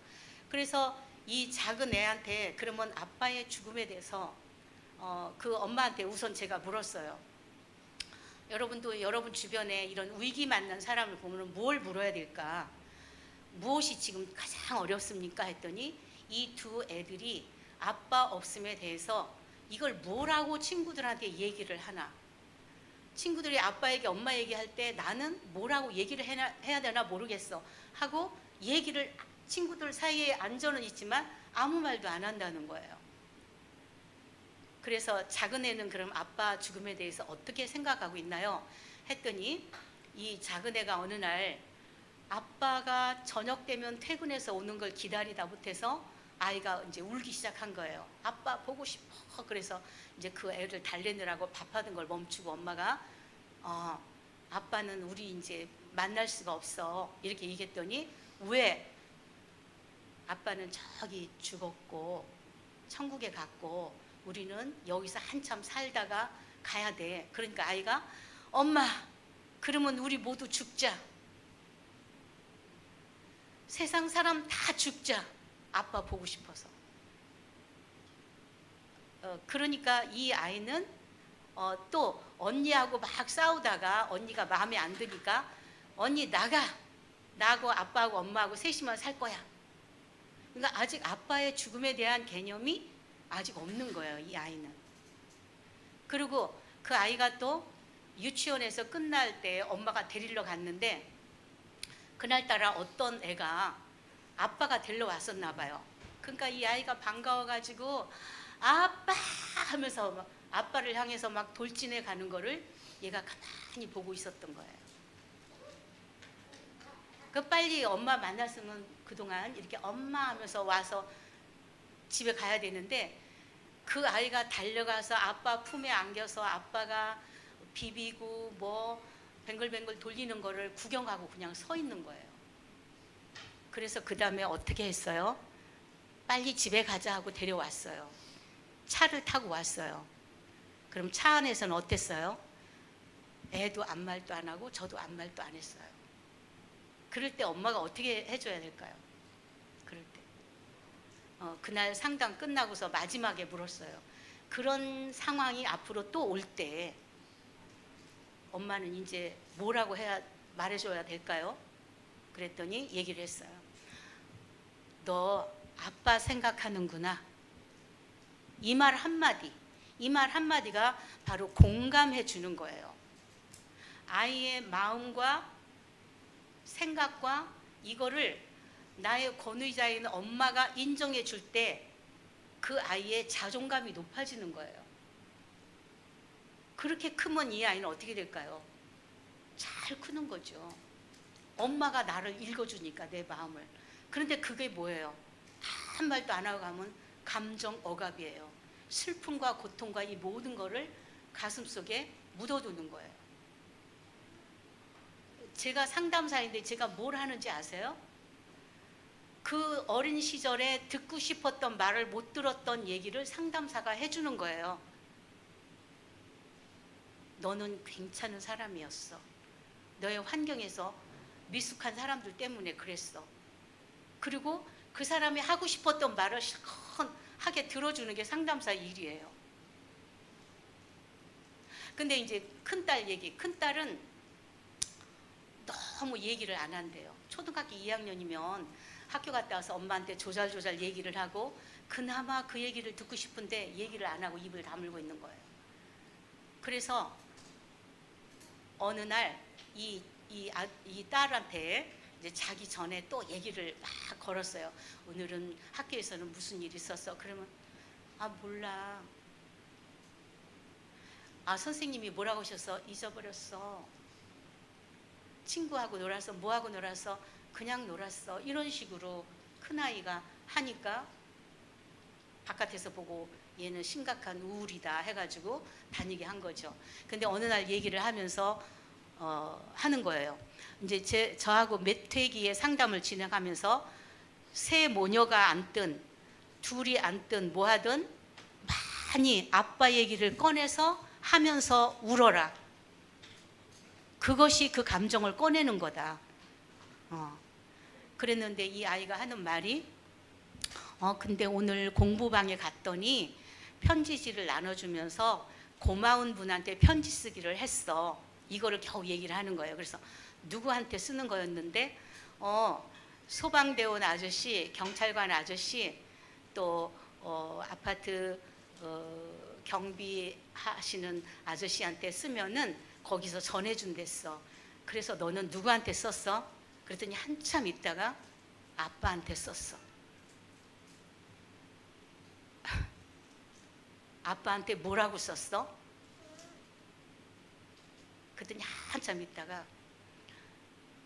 그래서 이 작은 애한테 그러면 아빠의 죽음에 대해서 그 엄마한테 우선 제가 물었어요. 여러분도 여러분 주변에 이런 위기 만난 사람을 보면 뭘 물어야 될까? 무엇이 지금 가장 어렵습니까? 했더니 이 두 애들이 아빠 없음에 대해서 이걸 뭐라고 친구들한테 얘기를 하나? 친구들이 아빠에게 엄마 얘기할 때 나는 뭐라고 얘기를 해야 되나 모르겠어 하고 얘기를 친구들 사이에 안전은 있지만 아무 말도 안 한다는 거예요. 그래서 작은 애는 그럼 아빠 죽음에 대해서 어떻게 생각하고 있나요? 했더니 이 작은 애가 어느 날 아빠가 저녁 되면 퇴근해서 오는 걸 기다리다 못해서 아이가 이제 울기 시작한 거예요. 아빠 보고 싶어. 그래서 이제 그 애를 달래느라고 밥하던 걸 멈추고 엄마가 아빠는 우리 이제 만날 수가 없어 이렇게 얘기했더니 왜? 아빠는 저기 죽었고 천국에 갔고 우리는 여기서 한참 살다가 가야 돼. 그러니까 아이가 엄마 그러면 우리 모두 죽자. 세상 사람 다 죽자. 아빠 보고 싶어서. 그러니까 이 아이는 또 언니하고 막 싸우다가 언니가 마음에 안 드니까 언니 나가. 나하고 아빠하고 엄마하고 셋이만 살 거야. 그러니까 아직 아빠의 죽음에 대한 개념이 아직 없는 거예요, 이 아이는. 그리고 그 아이가 또 유치원에서 끝날 때 엄마가 데리러 갔는데 그날따라 어떤 애가 아빠가 데리러 왔었나 봐요. 그러니까 이 아이가 반가워가지고 아빠 하면서 막 아빠를 향해서 막 돌진해 가는 거를 얘가 가만히 보고 있었던 거예요. 그 빨리 엄마 만났으면 그동안 이렇게 엄마 하면서 와서 집에 가야 되는데 그 아이가 달려가서 아빠 품에 안겨서 아빠가 비비고 뭐 뱅글뱅글 돌리는 거를 구경하고 그냥 서 있는 거예요. 그래서 그 다음에 어떻게 했어요? 빨리 집에 가자 하고 데려왔어요. 차를 타고 왔어요. 그럼 차 안에서는 어땠어요? 애도 아무 말도 안 하고 저도 아무 말도 안 했어요. 그럴 때 엄마가 어떻게 해줘야 될까요? 그럴 때 그날 상담 끝나고서 마지막에 물었어요. 그런 상황이 앞으로 또 올 때 엄마는 이제 뭐라고 말해줘야 될까요? 그랬더니 얘기를 했어요. 너 아빠 생각하는구나. 이 말 한마디가 바로 공감해 주는 거예요. 아이의 마음과 생각과 이거를 나의 권위자인 엄마가 인정해 줄 때 그 아이의 자존감이 높아지는 거예요. 그렇게 크면 이 아이는 어떻게 될까요? 잘 크는 거죠. 엄마가 나를 읽어주니까 내 마음을. 그런데 그게 뭐예요? 한 말도 안 하고 가면 감정 억압이에요. 슬픔과 고통과 이 모든 거를 가슴속에 묻어두는 거예요. 제가 상담사인데 제가 뭘 하는지 아세요? 그 어린 시절에 듣고 싶었던 말을 못 들었던 얘기를 상담사가 해주는 거예요. 너는 괜찮은 사람이었어. 너의 환경에서 미숙한 사람들 때문에 그랬어. 그리고 그 사람이 하고 싶었던 말을 시원하게 들어주는 게 상담사의 일이에요. 근데 이제 큰딸 얘기. 큰딸은 너무 얘기를 안 한대요. 초등학교 2학년이면 학교 갔다 와서 엄마한테 조잘조잘 얘기를 하고 그나마 그 얘기를 듣고 싶은데 얘기를 안 하고 입을 다물고 있는 거예요. 그래서 어느 날 이 딸한테 이제 자기 전에 또 얘기를 막 걸었어요. 오늘은 학교에서는 무슨 일이 있었어? 그러면 아 몰라. 아 선생님이 뭐라고 하셔서 잊어버렸어. 친구하고 놀아서 뭐하고 놀아서 그냥 놀았어. 이런 식으로 큰아이가 하니까 바깥에서 보고 얘는 심각한 우울이다 해가지고 다니게 한 거죠. 근데 어느 날 얘기를 하면서 하는 거예요. 이제 저하고 몇 회기의 상담을 진행하면서 새 모녀가 앉든 둘이 앉든 뭐 하든 많이 아빠 얘기를 꺼내서 하면서 울어라. 그것이 그 감정을 꺼내는 거다. 그랬는데 이 아이가 하는 말이 근데 오늘 공부방에 갔더니 편지지를 나눠주면서 고마운 분한테 편지 쓰기를 했어. 이거를 겨우 얘기를 하는 거예요. 그래서 누구한테 쓰는 거였는데 소방대원 아저씨, 경찰관 아저씨, 또 아파트 경비하시는 아저씨한테 쓰면은 거기서 전해준댔어. 그래서 너는 누구한테 썼어? 그랬더니 한참 있다가 아빠한테 썼어. 아빠한테 뭐라고 썼어? 그랬더니 한참 있다가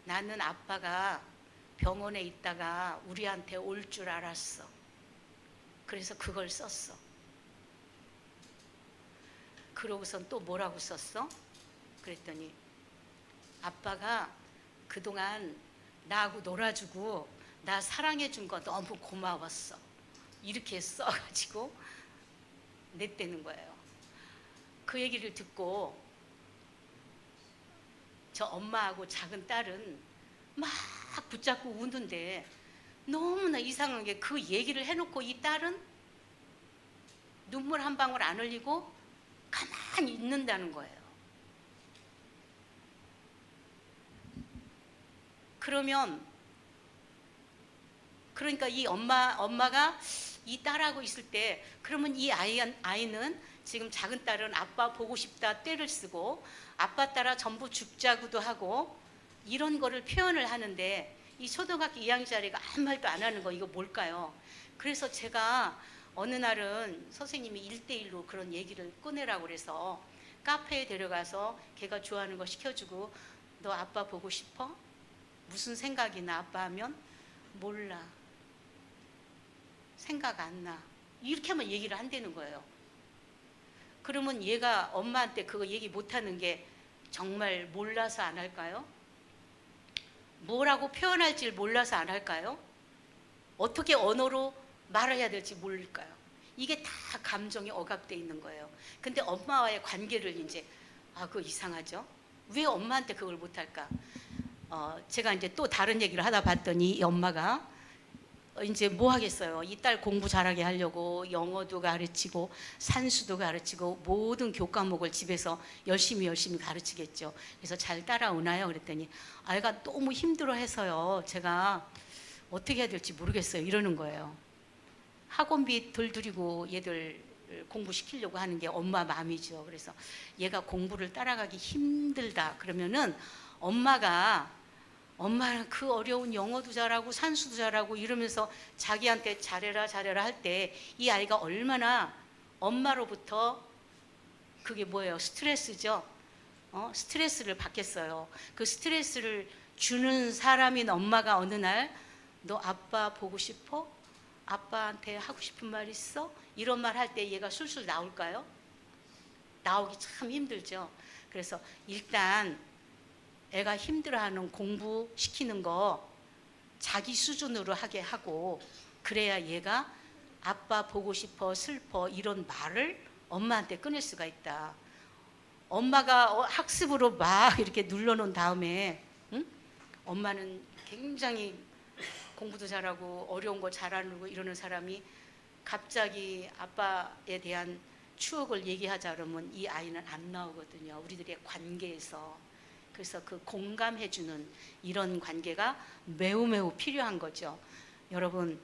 나는 아빠가 병원에 있다가 우리한테 올 줄 알았어. 그래서 그걸 썼어. 그러고선 또 뭐라고 썼어? 그랬더니 아빠가 그동안 나하고 놀아주고 나 사랑해준 거 너무 고마웠어. 이렇게 써가지고 냈다는 거예요. 그 얘기를 듣고 저 엄마하고 작은 딸은 막 붙잡고 우는데 너무나 이상한 게 그 얘기를 해놓고 이 딸은 눈물 한 방울 안 흘리고 가만히 있는다는 거예요. 그러니까 이 엄마가 이 딸하고 있을 때 그러면 이 아이는 지금 작은 딸은 아빠 보고 싶다 떼를 쓰고 아빠 따라 전부 죽자구도 하고 이런 거를 표현을 하는데 이 초등학교 2학년짜리가 아무 말도 안 하는 거 이거 뭘까요? 그래서 제가 어느 날은 선생님이 1대1로 그런 얘기를 꺼내라고 그래서 카페에 데려가서 걔가 좋아하는 거 시켜주고 너 아빠 보고 싶어? 무슨 생각이 나 아빠 하면 몰라. 생각 안 나. 이렇게만 얘기를 한다는 거예요. 그러면 얘가 엄마한테 그거 얘기 못하는 게 정말 몰라서 안 할까요? 뭐라고 표현할지 몰라서 안 할까요? 어떻게 언어로 말해야 될지 모를까요? 이게 다 감정이 억압되어 있는 거예요. 근데 엄마와의 관계를 이제 그거 이상하죠? 왜 엄마한테 그걸 못할까? 제가 이제 또 다른 얘기를 하다 봤더니 이 엄마가 이제 뭐 하겠어요. 이 딸 공부 잘하게 하려고 영어도 가르치고 산수도 가르치고 모든 교과목을 집에서 열심히 가르치겠죠. 그래서 잘 따라오나요? 그랬더니 아이가 너무 힘들어해서요. 제가 어떻게 해야 될지 모르겠어요. 이러는 거예요. 학원비 덜 들이고 얘들 공부시키려고 하는 게 엄마 마음이죠. 그래서 얘가 공부를 따라가기 힘들다 그러면은 엄마는 그 어려운 영어도 잘하고 산수도 잘하고 이러면서 자기한테 잘해라 할 때 이 아이가 얼마나 엄마로부터 그게 뭐예요? 스트레스죠. 스트레스를 받겠어요. 그 스트레스를 주는 사람인 엄마가 어느 날 너 아빠 보고 싶어? 아빠한테 하고 싶은 말 있어? 이런 말 할 때 얘가 술술 나올까요? 나오기 참 힘들죠. 그래서 일단 애가 힘들어하는 공부 시키는 거 자기 수준으로 하게 하고, 그래야 얘가 아빠 보고 싶어, 슬퍼 이런 말을 엄마한테 꺼낼 수가 있다. 엄마가 학습으로 막 이렇게 눌러놓은 다음에, 응? 엄마는 굉장히 공부도 잘하고 어려운 거 잘하고 이러는 사람이 갑자기 아빠에 대한 추억을 얘기하자 그러면 이 아이는 안 나오거든요. 우리들의 관계에서. 그래서 그 공감해주는 이런 관계가 매우 매우 필요한 거죠. 여러분,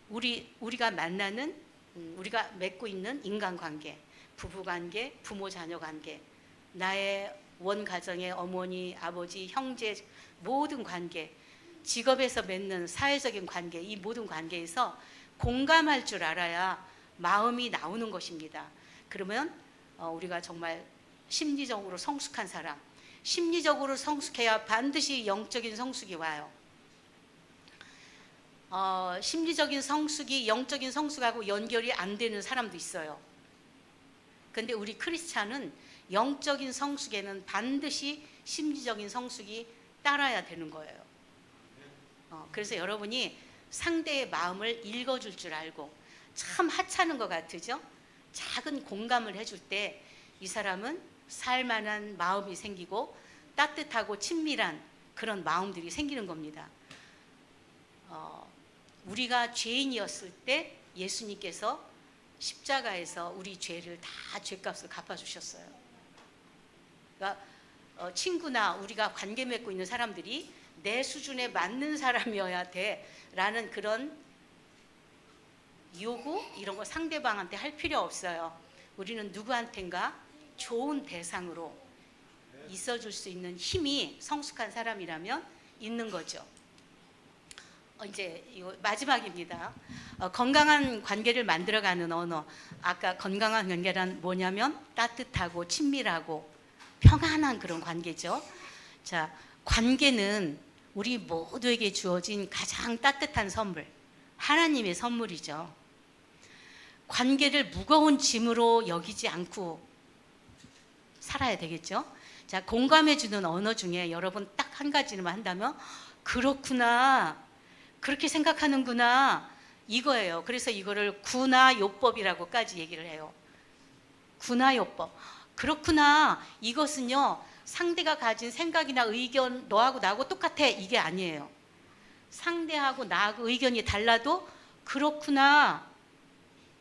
우리가 만나는, 우리가 맺고 있는 인간관계, 부부관계, 부모자녀관계, 나의 원가정의 어머니, 아버지, 형제 모든 관계, 직업에서 맺는 사회적인 관계, 이 모든 관계에서 공감할 줄 알아야 마음이 나오는 것입니다. 그러면 우리가 정말 심리적으로 성숙한 사람, 심리적으로 성숙해야 반드시 영적인 성숙이 와요. 심리적인 성숙이 영적인 성숙하고 연결이 안 되는 사람도 있어요. 근데 우리 크리스찬은 영적인 성숙에는 반드시 심리적인 성숙이 따라야 되는 거예요. 그래서 여러분이 상대의 마음을 읽어줄 줄 알고, 참 하찮은 것 같으죠? 작은 공감을 해줄 때 이 사람은 살만한 마음이 생기고 따뜻하고 친밀한 그런 마음들이 생기는 겁니다. 우리가 죄인이었을 때 예수님께서 십자가에서 우리 죄를 다 죄값을 갚아주셨어요. 그러니까 친구나 우리가 관계 맺고 있는 사람들이 내 수준에 맞는 사람이어야 돼라는 그런 요구 이런 거 상대방한테 할 필요 없어요. 우리는 누구한텐가 좋은 대상으로 있어줄 수 있는 힘이 성숙한 사람이라면 있는 거죠. 이제 이거 마지막입니다. 건강한 관계를 만들어가는 언어. 아까 건강한 관계란 뭐냐면 따뜻하고 친밀하고 평안한 그런 관계죠. 자, 관계는 우리 모두에게 주어진 가장 따뜻한 선물, 하나님의 선물이죠. 관계를 무거운 짐으로 여기지 않고 살아야 되겠죠. 자, 공감해주는 언어 중에 여러분 딱 한 가지만 한다면 그렇구나, 그렇게 생각하는구나, 이거예요. 그래서 이거를 구나요법이라고까지 얘기를 해요. 구나요법. 그렇구나, 이것은요 상대가 가진 생각이나 의견 너하고 나하고 똑같아, 이게 아니에요. 상대하고 나하고 의견이 달라도 그렇구나,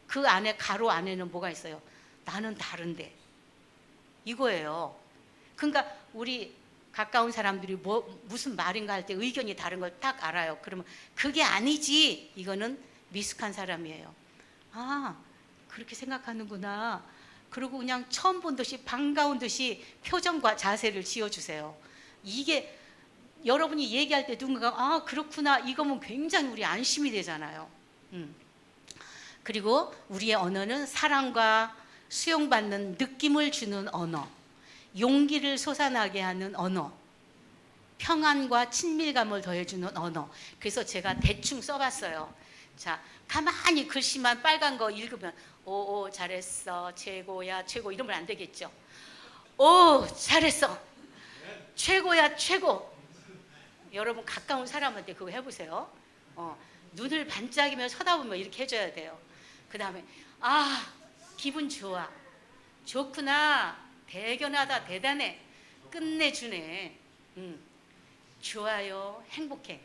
그 안에 가로 안에는 뭐가 있어요? 나는 다른데, 이거예요. 그러니까 우리 가까운 사람들이 무슨 말인가 할 때 의견이 다른 걸 딱 알아요. 그러면 그게 아니지, 이거는 미숙한 사람이에요. 아, 그렇게 생각하는구나. 그리고 그냥 처음 본 듯이 반가운 듯이 표정과 자세를 지어주세요. 이게 여러분이 얘기할 때 누군가가 아 그렇구나, 이거면 굉장히 우리 안심이 되잖아요. 그리고 우리의 언어는 사랑과 수용받는 느낌을 주는 언어, 용기를 솟아나게 하는 언어, 평안과 친밀감을 더해주는 언어. 그래서 제가 대충 써봤어요. 자, 가만히 글씨만 빨간 거 읽으면 오 잘했어, 최고야, 최고 이러면 안 되겠죠. 오 잘했어, 최고야, 최고. 여러분 가까운 사람한테 그거 해보세요. 눈을 반짝이며 쳐다보며 이렇게 해줘야 돼요. 그 다음에 아 기분 좋아, 좋구나, 대견하다, 대단해, 끝내주네, 좋아요, 행복해.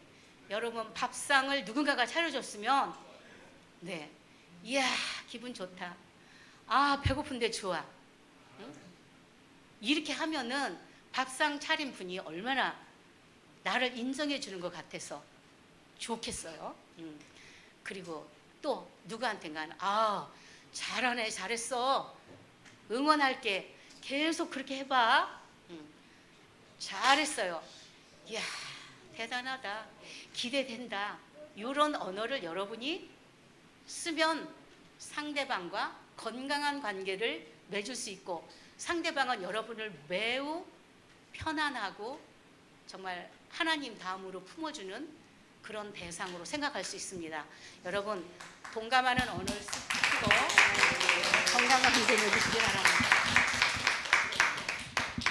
여러분 밥상을 누군가가 차려줬으면 네, 이야 기분 좋다, 아 배고픈데 좋아, 이렇게 하면은 밥상 차린 분이 얼마나 나를 인정해 주는 것 같아서 좋겠어요. 그리고 또 누구한테가 아 잘하네, 잘했어, 응원할게, 계속 그렇게 해봐, 잘했어요, 이야 대단하다, 기대된다, 이런 언어를 여러분이 쓰면 상대방과 건강한 관계를 맺을 수 있고 상대방은 여러분을 매우 편안하고 정말 하나님 다음으로 품어주는 그런 대상으로 생각할 수 있습니다. 여러분 동감하는 언어를 쓰고 건강한 믿음을